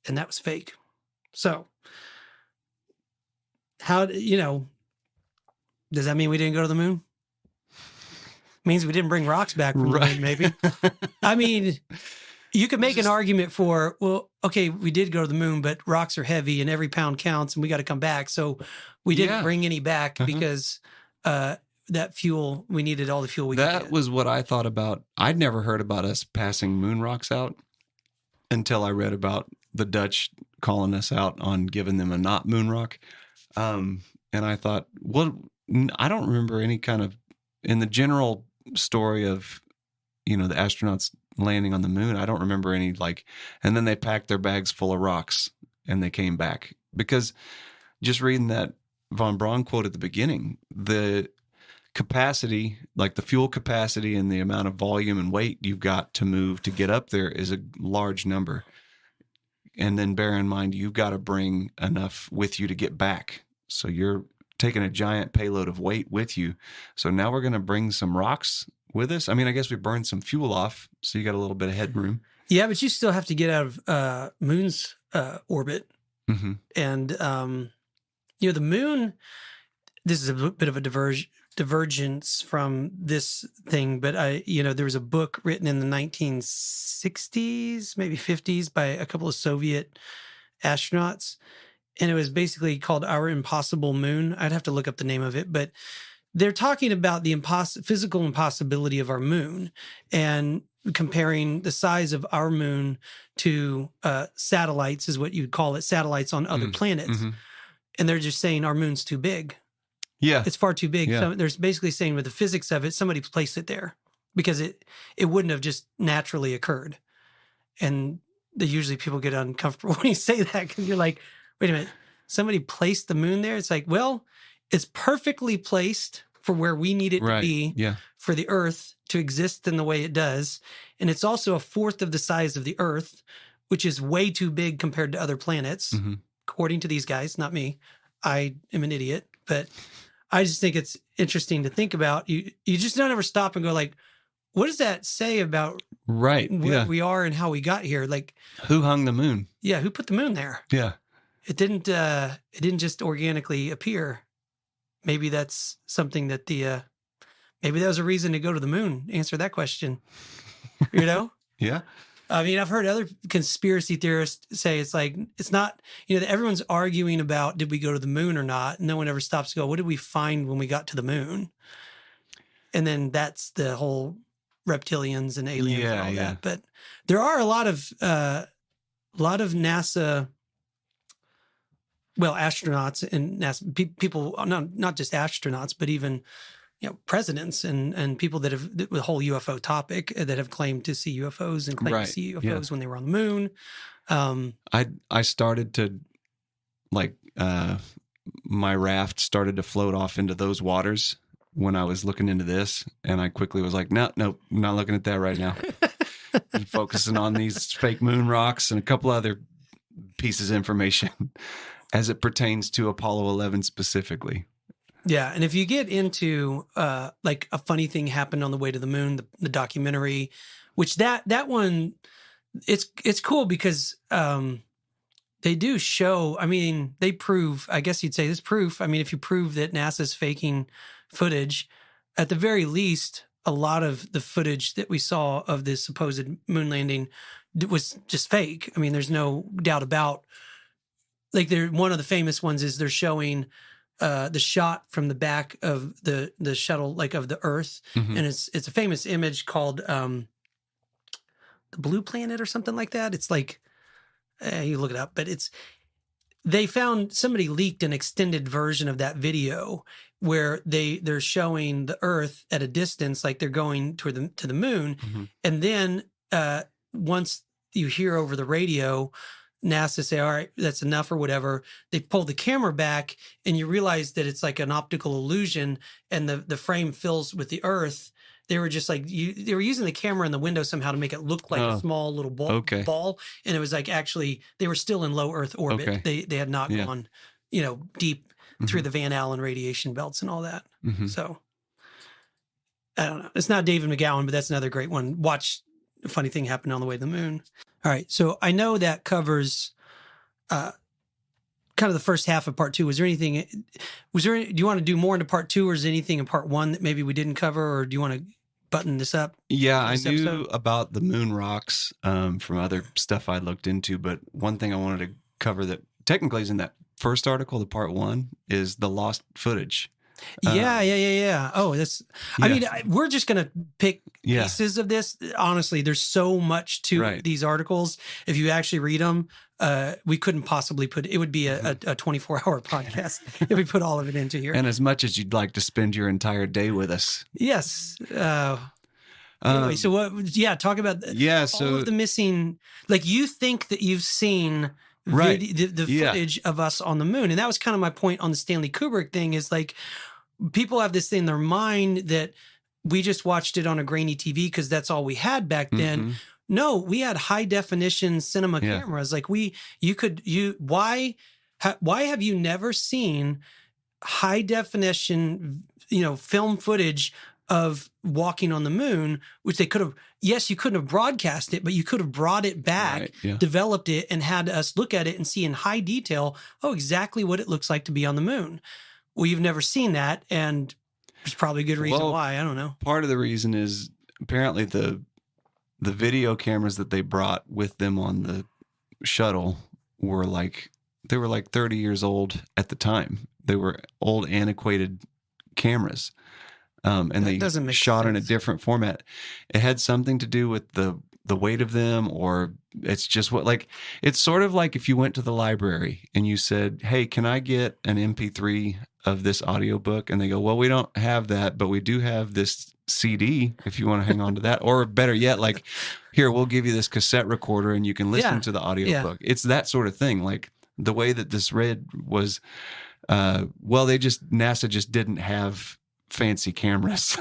And that was fake. So, does that mean we didn't go to the moon? Means we didn't bring rocks back from the moon, maybe. I mean, you could make an argument for, well, okay, we did go to the moon, but rocks are heavy and every pound counts and we got to come back. So we didn't bring any back because that fuel, we needed all the fuel we could get. That was what I thought about. I'd never heard about us passing moon rocks out until I read about the Dutch calling us out on giving them a not moon rock. And I thought, well, I don't remember any kind of, in the general story of, the astronauts landing on the moon, I don't remember any and then they packed their bags full of rocks and they came back. Because just reading that von Braun quote at the beginning, the capacity, like the fuel capacity and the amount of volume and weight you've got to move to get up there is a large number. And then bear in mind, you've got to bring enough with you to get back. So you're taking a giant payload of weight with you. So now we're going to bring some rocks with us. I mean, I guess we burned some fuel off, so you got a little bit of headroom. Yeah, but you still have to get out of moon's orbit. Mm-hmm. And, the moon, this is a bit of a divergence from this thing, but there was a book written in the 1960s, maybe 50s, by a couple of Soviet astronauts, and it was basically called Our Impossible Moon. I'd have to look up the name of it, but they're talking about the physical impossibility of our moon and comparing the size of our moon to satellites, is what you'd call it, satellites on other planets. Mm-hmm. And they're just saying our moon's too big. Yeah. It's far too big. Yeah. So there's basically saying with the physics of it, somebody placed it there because it wouldn't have just naturally occurred. And usually people get uncomfortable when you say that because you're like, wait a minute, somebody placed the moon there? It's like, well, it's perfectly placed for where we need it to be for the Earth to exist in the way it does. And it's also a fourth of the size of the Earth, which is way too big compared to other planets, according to these guys, not me. I am an idiot, but I just think it's interesting to think about. You just don't ever stop and go like, what does that say about where we are and how we got here? Like, who hung the moon? Yeah, who put the moon there? Yeah, it didn't just organically appear. Maybe that's something that maybe that was a reason to go to the moon. Answer that question. You know? Yeah. I mean, I've heard other conspiracy theorists say it's like, it's not, everyone's arguing about did we go to the moon or not. No one ever stops to go, what did we find when we got to the moon? And then that's the whole reptilians and aliens and all that. But there are a lot of NASA, well, astronauts and NASA people, not just astronauts, but even presidents and people that have the whole UFO topic that have claimed to see UFOs and claimed to see UFOs when they were on the moon. I started to my raft started to float off into those waters when I was looking into this, and I quickly was like, no, I'm not looking at that right now. I'm focusing on these fake moon rocks and a couple other pieces of information as it pertains to Apollo 11 specifically. Yeah, and if you get into like a funny thing happened on the way to the moon, the documentary, which that one, it's cool because they do show. I mean, they prove. I guess you'd say this proof. I mean, if you prove that NASA's faking footage, at the very least, a lot of the footage that we saw of this supposed moon landing was just fake. I mean, there's no doubt about. Like, one of the famous ones is they're showing the shot from the back of the shuttle, like of the Earth, and it's a famous image called the Blue Planet or something like that. It's like you look it up, but they found somebody leaked an extended version of that video where they're showing the Earth at a distance, like they're going to the moon, and then once you hear over the radio, NASA say, all right, that's enough or whatever. They pull the camera back and you realize that it's like an optical illusion and the frame fills with the Earth. They were just like, they were using the camera in the window somehow to make it look like a small little ball. And it was like, actually, they were still in low Earth orbit. Okay. They had not gone, deep through the Van Allen radiation belts and all that. So I don't know. It's not David McGowan, but that's another great one. Watch a funny thing happen on the way to the moon. All right, so I know that covers kind of the first half of part two. Do you want to do more into part two, or is there anything in part one that maybe we didn't cover, or do you want to button this up? Yeah, I knew about the moon rocks from other stuff I looked into, but one thing I wanted to cover that technically is in that first article, the part one, is the lost footage. Yeah. Oh, I mean, we're just going to pick pieces of this. Honestly, there's so much to these articles. If you actually read them, we couldn't possibly it would be a 24-hour podcast if we put all of it into here. And as much as you'd like to spend your entire day with us. Yes. Anyway, so talk about all of the missing, like you think that you've seen the footage of us on the moon. And that was kind of my point on the Stanley Kubrick thing is like, people have this thing in their mind that we just watched it on a grainy TV because that's all we had back then. No, we had high definition cinema cameras. Like why have you never seen high definition, film footage of walking on the moon, which they could have, yes, you couldn't have broadcast it, but you could have brought it back, developed it, and had us look at it and see in high detail, exactly what it looks like to be on the moon. Well, you've never seen that, and there's probably a good reason why. I don't know. Part of the reason is apparently the video cameras that they brought with them on the shuttle were like 30 years old at the time. They were old, antiquated cameras. And they shot in a different format. It had something to do with the weight of them, or it's just it's sort of like if you went to the library and you said, hey, can I get an MP3 of this audiobook? And they go, well, we don't have that, but we do have this CD if you want to hang on to that. Or better yet, like, here, we'll give you this cassette recorder and you can listen to the audiobook. It's that sort of thing. Like the way that this read was, NASA just didn't have fancy cameras.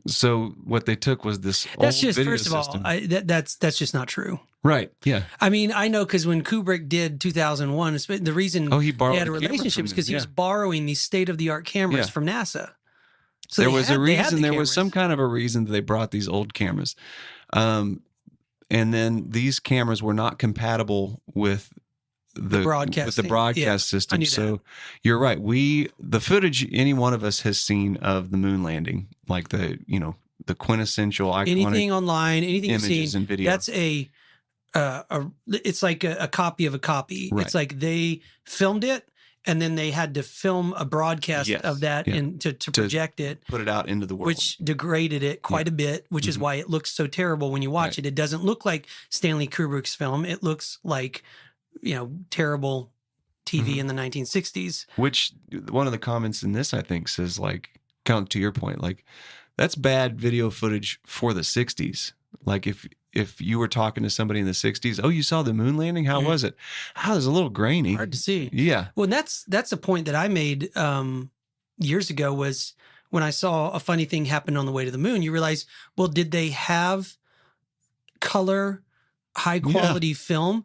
So what they took was this old video first of system. all, that's just not true. Right. Yeah. I mean, I know because when Kubrick did 2001, the reason he they had a relationship is because he was borrowing these state-of-the-art cameras from NASA. So there was a reason. There was some kind of a reason that they brought these old cameras, and then these cameras were not compatible with the broadcast system. So you're right. The footage any one of us has seen of the moon landing, like the quintessential iconic anything online, anything you've seen, and video. That's it's like a copy of a copy. Right. It's like they filmed it and then they had to film a broadcast of that and to project it, put it out into the world, which degraded it quite a bit, which is why it looks so terrible when you watch it. It doesn't look like Stanley Kubrick's film. It looks like, terrible TV in the 1960s. Which one of the comments in this, I think, says, like, count to your point, like, that's bad video footage for the 60s. Like if you were talking to somebody in the 60s, oh, you saw the moon landing? How was it? Oh, it was a little grainy. Hard to see. Yeah. Well, that's a point that I made years ago, was when I saw a funny thing happen on the way to the moon. You realize, well, did they have color, high quality film?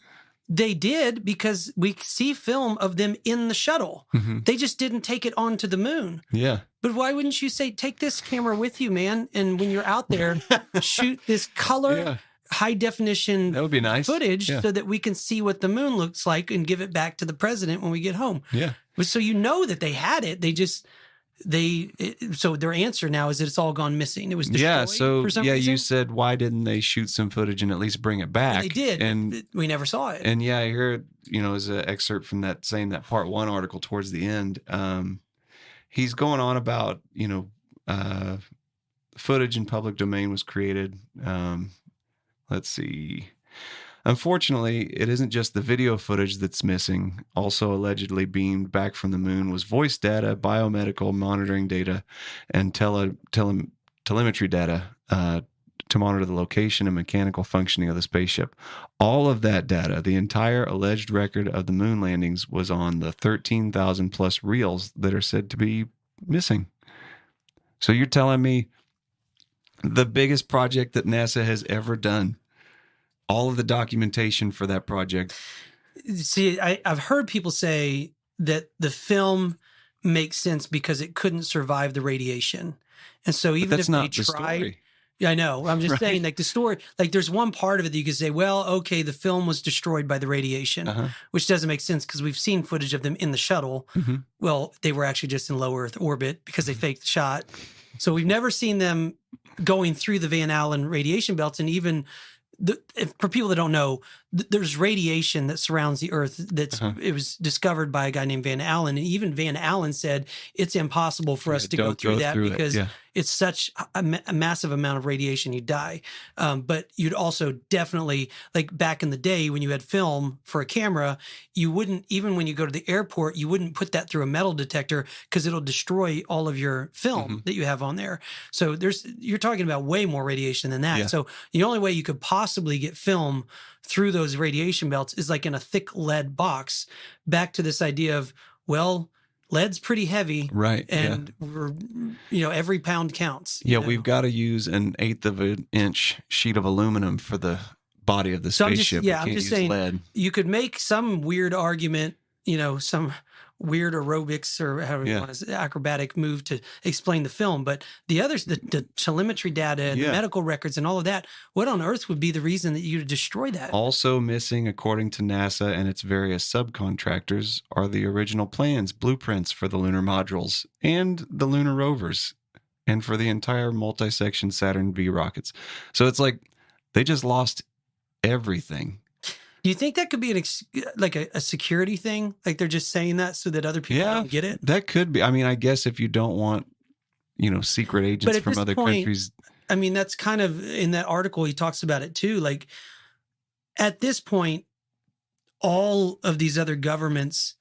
They did, because we see film of them in the shuttle. They just didn't take it onto the moon. Yeah. But why wouldn't you say, take this camera with you, man, and when you're out there, shoot this color, high definition that would be nice footage so that we can see what the moon looks like and give it back to the president when we get home. Yeah. So that they had it. So their answer now is that it's all gone missing. It was destroyed for some reason. You said, why didn't they shoot some footage and at least bring it back? They did, and we never saw it. And I heard, as an excerpt from that, saying that part 1 article towards the end, he's going on about, footage in public domain was created. Let's see. Unfortunately, it isn't just the video footage that's missing. Also allegedly beamed back from the moon was voice data, biomedical monitoring data, and telemetry data to monitor the location and mechanical functioning of the spaceship. All of that data, the entire alleged record of the moon landings, was on the 13,000 plus reels that are said to be missing. So you're telling me the biggest project that NASA has ever done, all of the documentation for that project. See, I've heard people say that the film makes sense because it couldn't survive the radiation. And so even if they tried, I know, I'm just saying, like, the story, like, there's one part of it that you could say, well, okay, the film was destroyed by the radiation, which doesn't make sense because we've seen footage of them in the shuttle. Well, they were actually just in low Earth orbit because they faked the shot. So we've never seen them going through the Van Allen radiation belts. And even for people that don't know, there's radiation that surrounds the Earth. It was discovered by a guy named Van Allen, and even Van Allen said it's impossible for us to go through that because it's such a massive amount of radiation. You die, but you'd also definitely, like back in the day when you had film for a camera, you wouldn't, even when you go to the airport, you wouldn't put that through a metal detector because it'll destroy all of your film that you have on there. So you're talking about way more radiation than that. Yeah. So the only way you could possibly get film through those radiation belts is like in a thick lead box. Back to this idea of, well, lead's pretty heavy, right? And we're, every pound counts. We've got to use an 1/8 of an inch sheet of aluminum for the body of the spaceship. I'm just saying, lead. You could make some weird argument, some weird aerobics or however you want to acrobatic move to explain the film, but the others, the telemetry data and the medical records and all of that, what on earth would be the reason that you destroy that? Also missing, according to NASA and its various subcontractors, are the original plans, blueprints for the lunar modules and the lunar rovers, and for the entire multi-section Saturn V rockets. So it's like they just lost everything. Do you think that could be a security thing? Like they're just saying that so that other people don't get it? That could be. I mean, I guess if you don't want, secret agents from other countries. I mean, that's kind of in that article, he talks about it too. Like at this point, all of these other governments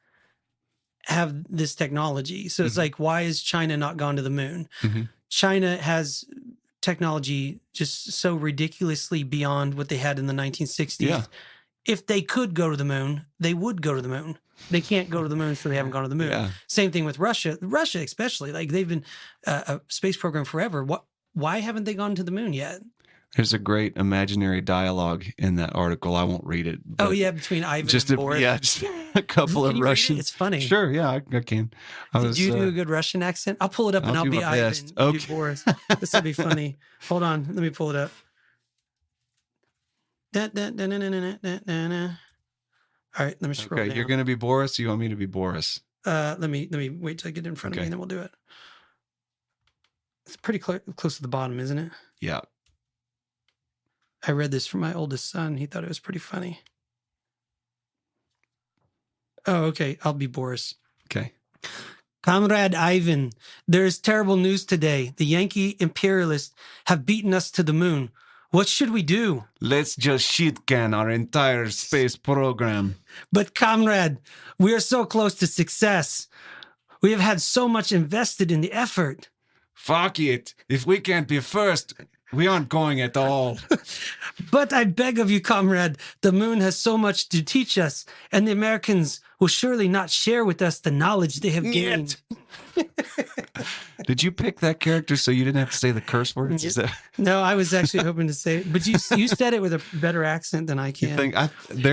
have this technology. So it's like, why is China not gone to the moon? Mhm. China has technology just so ridiculously beyond what they had in the 1960s. Yeah. If they could go to the moon, they would go to the moon. They can't go to the moon, so they haven't gone to the moon. Yeah. Same thing with Russia. Russia, especially, like they've been a space program forever. Why haven't they gone to the moon yet? There's a great imaginary dialogue in that article. I won't read it. Oh yeah, between Ivan just and Boris. just a couple Can of you read it? Russian. It's funny. Sure, yeah, I can. Did you do a good Russian accent? I'll pull it up and I'll I'll do be my Ivan. best. You do Okay. Boris. This will be funny. Hold on, let me pull it up. All right, let me scroll Okay, down. you're going to be Boris. You want me to be Boris? Let me wait till I get it in front of me, Okay. and then we'll do it. It's pretty close to the bottom, isn't it? Yeah. I read this from my oldest son. He thought it was pretty funny. Oh, okay. I'll be Boris. Okay. Comrade Ivan, there is terrible news today. The Yankee imperialists have beaten us to the moon. What should we do? Let's just shit can our entire space program. But comrade, we are so close to success. We have had so much invested in the effort. Fuck it. If we can't be first, we aren't going at all. But I beg of you, comrade, the moon has so much to teach us, and the Americans will surely not share with us the knowledge they have gained. Did you pick that character so you didn't have to say the curse words? Is that No, I was actually hoping to say it, but you said it with a better accent than I can.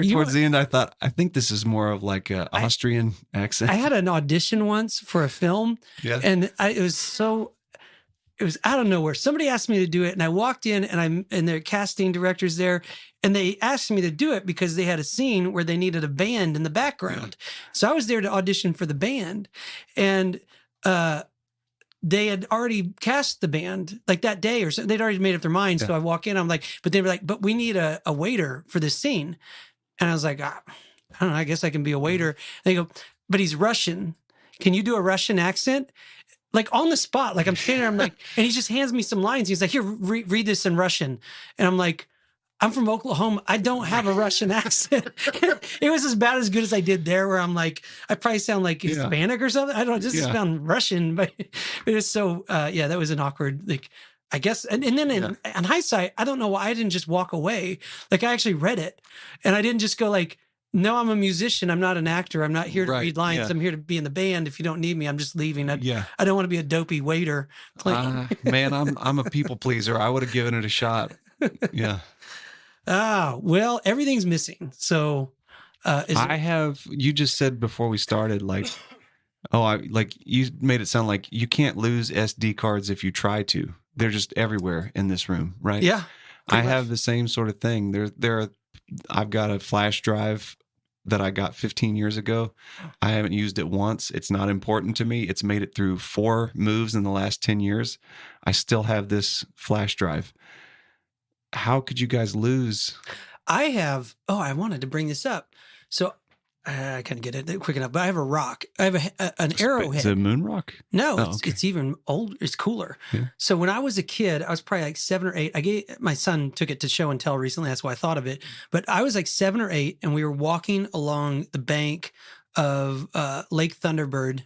towards the end, I thought, I think this is more of like an Austrian accent. I had an audition once for a film, Yeah. and it was out of nowhere. Somebody asked me to do it, and I walked in, and their casting directors there, and they asked me to do it because they had a scene where they needed a band in the background. So I was there to audition for the band, and they had already cast the band like that day or so. They'd already made up their mind. So I walk in, I'm like, but they were like, but we need a waiter for this scene. And I was like, I don't know, I guess I can be a waiter. And they go, but he's Russian. Can you do a Russian accent? Like on the spot, like I'm standing there, I'm like, and he just hands me some lines. He's like, here, read this in Russian. And I'm like, I'm from Oklahoma. I don't have a Russian accent. It was as bad as good as I did there, where I'm like, I probably sound like Hispanic or something. I don't know, just sound Russian, but it was so, that was an awkward, like, I guess. And then in hindsight, I don't know why I didn't just walk away. Like I actually read it and I didn't just go like, no, I'm a musician. I'm not an actor. I'm not here to read lines. Yeah. I'm here to be in the band. If you don't need me, I'm just leaving. I don't want to be a dopey waiter. Man, I'm a people pleaser. I would have given it a shot. Yeah. Well, everything's missing. So you just said before we started, like, you made it sound like you can't lose SD cards if you try to. They're just everywhere in this room, right? Yeah. I have the same sort of thing. I've got a flash drive that I got 15 years ago. I haven't used it once. It's not important to me. It's made it through 4 moves in the last 10 years. I still have this flash drive. How could you guys lose? I wanted to bring this up. So I couldn't get it quick enough, but I have a rock. I have an arrowhead. Is it a moon rock? No, it's even old. It's cooler. Yeah. So when I was a kid, I was probably like 7 or 8. My son took it to show and tell recently. That's why I thought of it. But I was like 7 or 8, and we were walking along the bank of Lake Thunderbird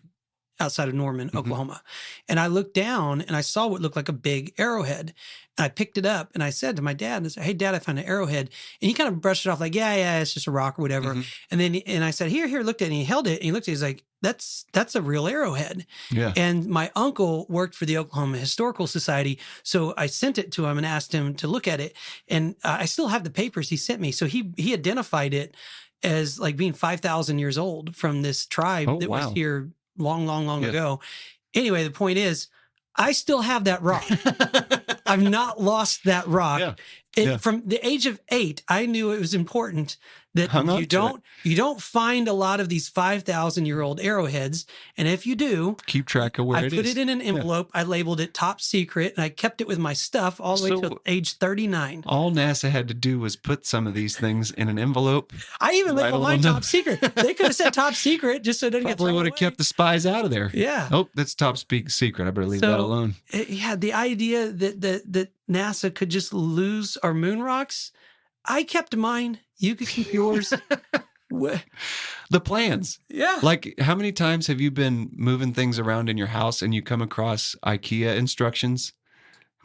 outside of Norman, Oklahoma. And I looked down and I saw what looked like a big arrowhead. And I picked it up and I said to my dad, hey, Dad, I found an arrowhead. And he kind of brushed it off like, yeah, it's just a rock or whatever. And then I said, here, looked at it. And he held it and he looked at it. He's like, that's a real arrowhead. Yeah. And my uncle worked for the Oklahoma Historical Society. So I sent it to him and asked him to look at it. And I still have the papers he sent me. So he identified it as like being 5,000 years old from this tribe was here long ago. Anyway, the point is, I still have that rock. I've not lost that rock. From the age of 8, I knew it was important that you don't find a lot of these 5,000-year-old arrowheads, and if you do, keep track of where it is. I put it in an envelope. I labeled it top secret, and I kept it with my stuff all the way to age 39. All NASA had to do was put some of these things in an envelope. I even labeled mine top secret. They could have said top secret just so it didn't get thrown away. Probably would have kept the spies out of there. Yeah. Oh, that's top secret. I better leave that alone. The idea that NASA could just lose our moon rocks, I kept mine. You could keep yours. The plans. Yeah. Like, how many times have you been moving things around in your house and you come across IKEA instructions?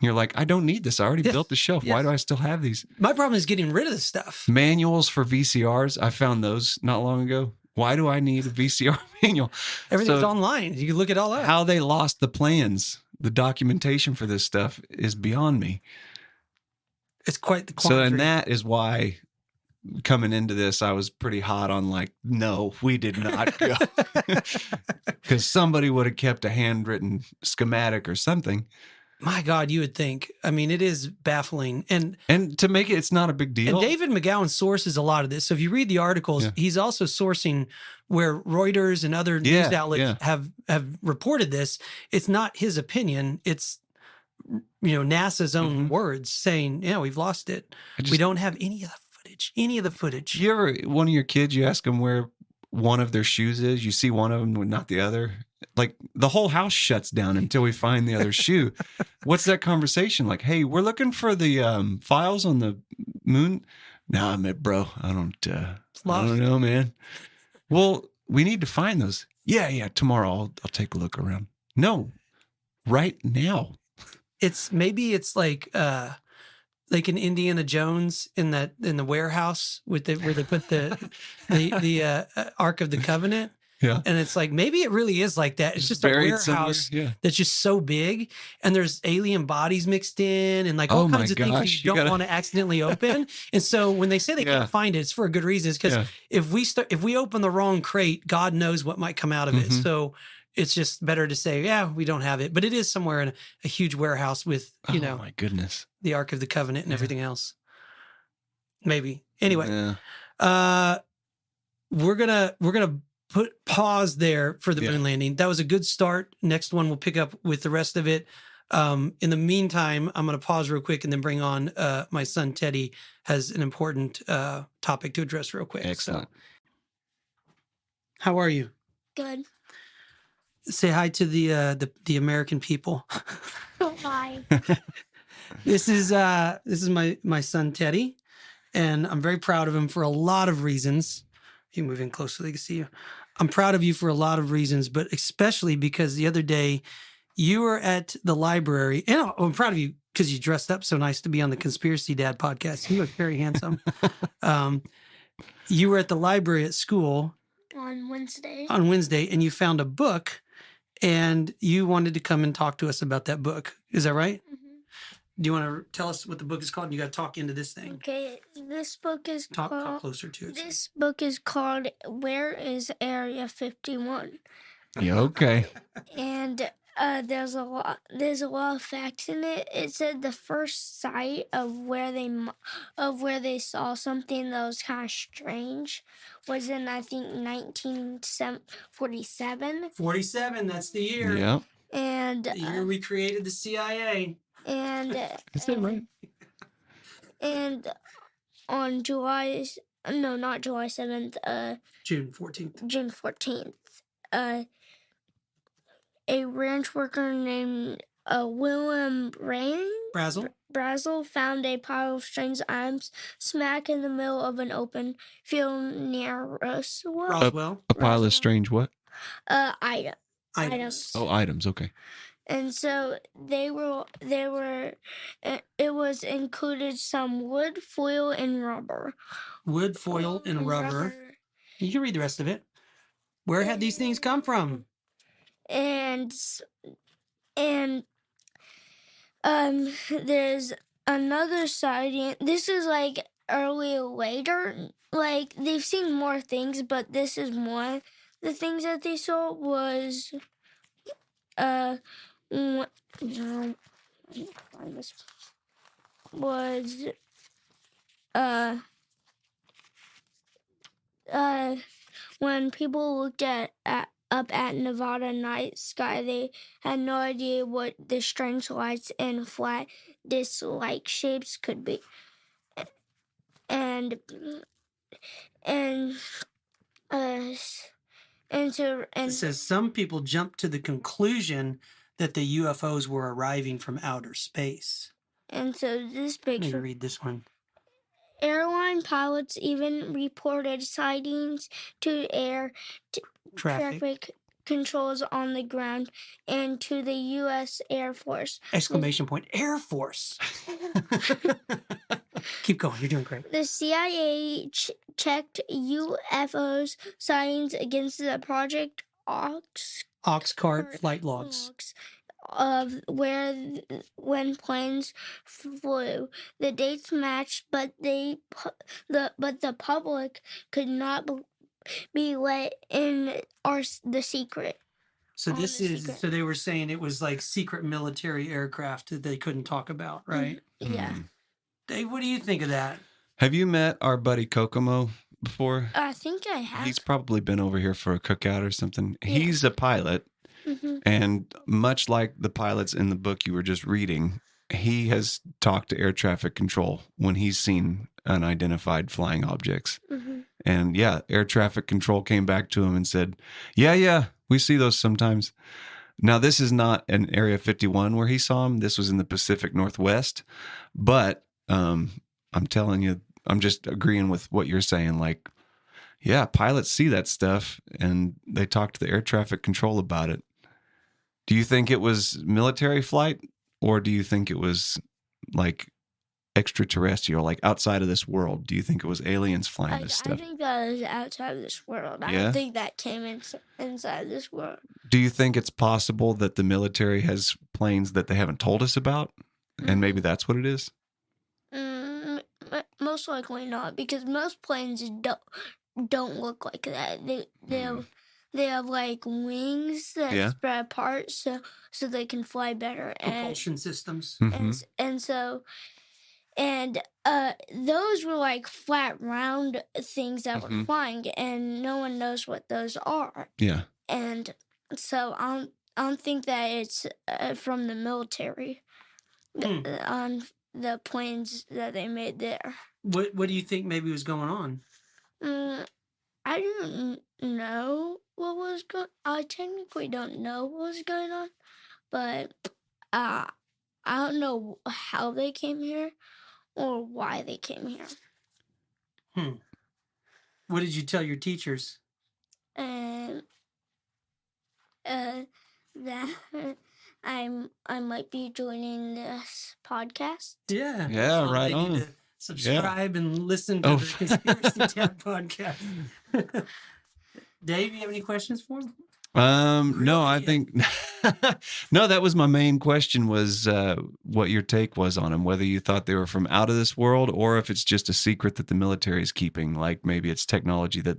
You're like, I don't need this. I already built the shelf. Why do I still have these? My problem is getting rid of the stuff. Manuals for VCRs. I found those not long ago. Why do I need a VCR manual? Everything's online. You can look it all up. How they lost the plans, the documentation for this stuff is beyond me. It's quite the quandary. So, and that is why coming into this, I was pretty hot on like, no, we did not go. Because somebody would have kept a handwritten schematic or something. My God, you would think. I mean, it is baffling. And to make it, it's not a big deal. And David McGowan sources a lot of this. So if you read the articles, he's also sourcing where Reuters and other news outlets have reported this. It's not his opinion. It's, NASA's own words saying, we've lost it. We don't have any of the footage. You ever, one of your kids, you ask them where one of their shoes is, you see one of them but not the other. Like the whole house shuts down until we find the other shoe. What's that conversation like? Hey, we're looking for the files on the moon. Nah, bro, I don't know, man. Well, we need to find those. Yeah. Tomorrow I'll take a look around. No, right now. It's like in Indiana Jones in the warehouse where they put the Ark of the Covenant. Yeah. And it's like, maybe it really is like that. It's just a warehouse that's just so big and there's alien bodies mixed in and like all kinds of things you don't want to accidentally open. And so when they say they can't find it, it's for a good reason. It's because if we open the wrong crate, God knows what might come out of it. So it's just better to say, we don't have it. But it is somewhere in a huge warehouse with, my goodness, the Ark of the Covenant and everything else. Maybe. Anyway, we're gonna pause there for the moon landing. That was a good start. Next one, we'll pick up with the rest of it. In the meantime, I'm going to pause real quick and then bring on my son, Teddy, has an important topic to address real quick. Excellent. So, how are you? Good. Say hi to the American people. Hi. This is my son, Teddy, and I'm very proud of him for a lot of reasons. You move in close so they can see you. I'm proud of you for a lot of reasons, but especially because the other day you were at the library. And I'm proud of you because you dressed up so nice to be on the Conspiracy Dad podcast. You look very handsome. You were at the library at school on Wednesday, and you found a book and you wanted to come and talk to us about that book. Is that right? Mm-hmm. Do you want to tell us what the book is called? You got to talk into this thing. Okay, this book is talk closer to it. This book is called "Where is Area 51?" Yeah, okay. And there's a lot of facts in it. It said the first site of where they saw something that was kind of strange was in, I think, 1947. 47, that's the year. Yeah. And the year we created the CIA. And is that right? And on not July 7th, June 14th. June 14th, a ranch worker named William Brazel found a pile of strange items smack in the middle of an open field near Roswell. A pile of strange what? Items. Oh, items. Okay. And so it was included some wood, foil, and rubber. Wood, foil, and rubber. You can read the rest of it. Where had these things come from? And there's another sighting. This is like later. Like they've seen more things, but this is one. The things that they saw was when people looked up at Nevada night sky, they had no idea what the strange lights and flat disc-like shapes could be. And it says some people jumped to the conclusion that the UFOs were arriving from outer space. And so this picture. Let me read this one. Airline pilots even reported sightings to air traffic controls on the ground and to the U.S. Air Force. Exclamation point, Air Force. Keep going. You're doing great. The CIA checked UFOs sightings against the Project Oxcart flight logs of when planes flew. The dates matched, but the public could not be let in the secret. So so they were saying it was like secret military aircraft that they couldn't talk about, right? Yeah. Dave, what do you think of that? Have you met our buddy Kokomo before? I think I have. He's probably been over here for a cookout or something. Yeah. He's a pilot. And much like the pilots in the book you were just reading, he has talked to air traffic control when he's seen unidentified flying objects. And yeah, air traffic control came back to him and said, yeah, we see those sometimes. Now, this is not an Area 51 where he saw him. This was in the Pacific Northwest. But I'm telling you, I'm just agreeing with what you're saying. Like, yeah, pilots see that stuff and they talk to the air traffic control about it. Do you think it was military flight, or do you think it was like extraterrestrial, like outside of this world? Do you think it was aliens flying this stuff? I think that was outside of this world. I don't think that came inside this world. Do you think it's possible that the military has planes that they haven't told us about, and maybe that's what it is? Most likely not, because most planes don't look like that. They have like wings that spread apart so they can fly better. Propulsion systems. And those were like flat, round things that were flying, and no one knows what those are. Yeah. And so I don't think that it's from the military on the planes that they made there. What do you think maybe was going on? I don't know what was going. I technically don't know what was going on, but I don't know how they came here or why they came here. What did you tell your teachers? That I might be joining this podcast. Yeah. Yeah, right on. Subscribe and listen to the Conspiracy Tab podcast. Dave, you have any questions for him? No, I think no, that was my main question, was what your take was on them, whether you thought they were from out of this world or if it's just a secret that the military is keeping, like maybe it's technology that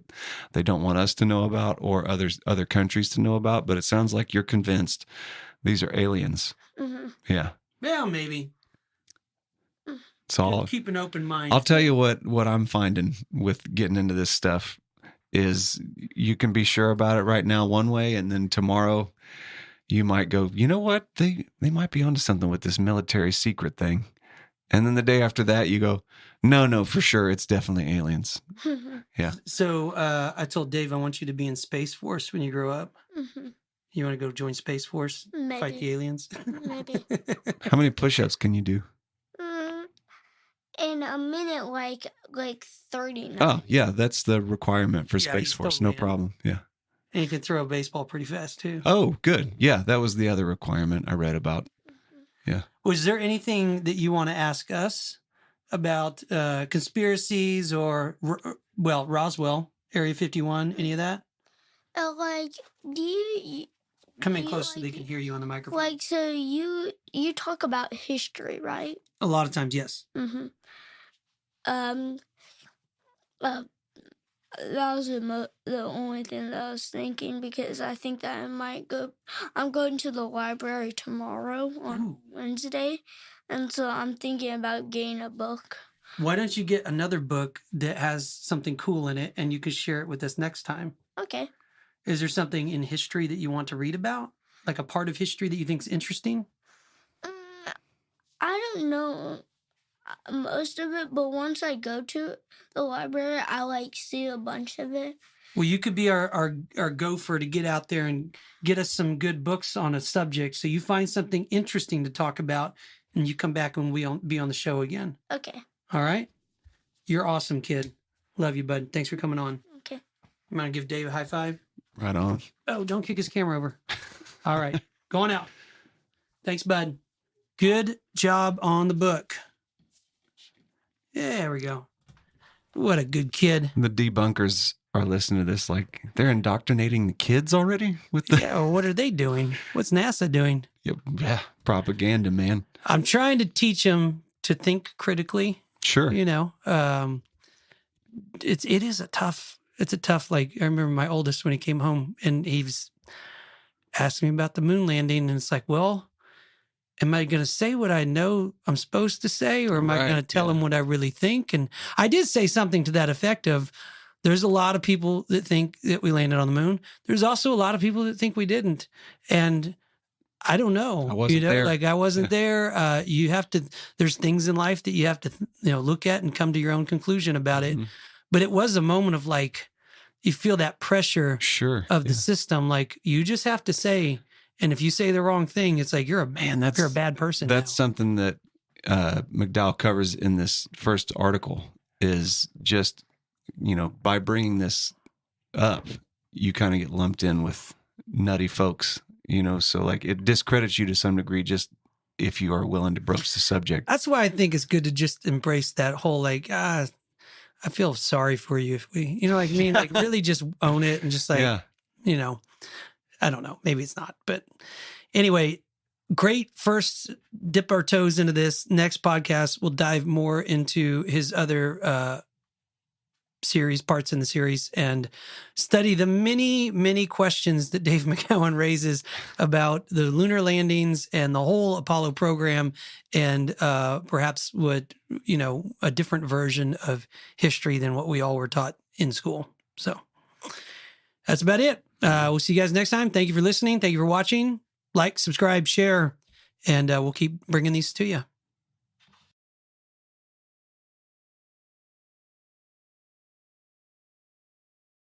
they don't want us to know about or other countries to know about. But it sounds like you're convinced these are aliens. Yeah. Well, maybe. So keep an open mind. I'll tell you what I'm finding with getting into this stuff is you can be sure about it right now one way, and then tomorrow you might go, you know what? They might be onto something with this military secret thing. And then the day after that you go, no, for sure, it's definitely aliens. Yeah. So I told Dave I want you to be in Space Force when you grow up. You want to go join Space Force? Maybe. Fight the aliens? Maybe. How many push-ups can you do? In a minute, like 39. Oh, yeah, that's the requirement for Space Force. No problem. Yeah. And you can throw a baseball pretty fast, too. Oh, good. Yeah, that was the other requirement I read about. Yeah. Was there anything that you want to ask us about conspiracies or, Roswell, Area 51, any of that? Do you... Come in close so they can hear you on the microphone. So you talk about history, right? A lot of times, yes. That was the only thing that I was thinking, because I think that I might go. I'm going to the library tomorrow on Wednesday, and so I'm thinking about getting a book. Why don't you get another book that has something cool in it, and you could share it with us next time? Okay. Is there something in history that you want to read about? Like a part of history that you think is interesting? I don't know most of it, but once I go to the library, I see a bunch of it. Well, you could be our gopher to get out there and get us some good books on a subject. So you find something interesting to talk about, and you come back when we be on the show again. Okay. All right. You're awesome, kid. Love you, bud. Thanks for coming on. Okay. I'm going to give Dave a high five. Right on. Oh, don't kick his camera over. All right. Going out. Thanks, bud. Good job on the book. There we go. What a good kid. The debunkers are listening to this like they're indoctrinating the kids already with the Yeah, well, what are they doing? What's NASA doing? yeah, propaganda, man. I'm trying to teach them to think critically. Sure. You know, it is a tough. It's a tough. Like I remember my oldest when he came home and he was asking me about the moon landing, and it's like, well, am I going to say what I know I'm supposed to say, or am I going to tell him what I really think? And I did say something to that effect of, there's a lot of people that think that we landed on the moon. There's also a lot of people that think we didn't. And I don't know. I wasn't there. Like I wasn't there. You have to, there's things in life that you have to, look at and come to your own conclusion about it. But it was a moment of like, you feel that pressure of the system. Like you just have to say, and if you say the wrong thing, it's like, you're a bad person. That's something that McDowell covers in this first article is just, by bringing this up, you kind of get lumped in with nutty folks, so like it discredits you to some degree just if you are willing to broach the subject. That's why I think it's good to just embrace that whole like, I feel sorry for you if we, like really just own it and just like, I don't know, maybe it's not, but anyway, great first dip our toes into this. Next podcast, we'll dive more into his other parts in the series and study the many, many questions that Dave McGowan raises about the lunar landings and the whole Apollo program and perhaps what, a different version of history than what we all were taught in school. So that's about it. We'll see you guys next time. Thank you for listening. Thank you for watching. Like, subscribe, share, and we'll keep bringing these to you.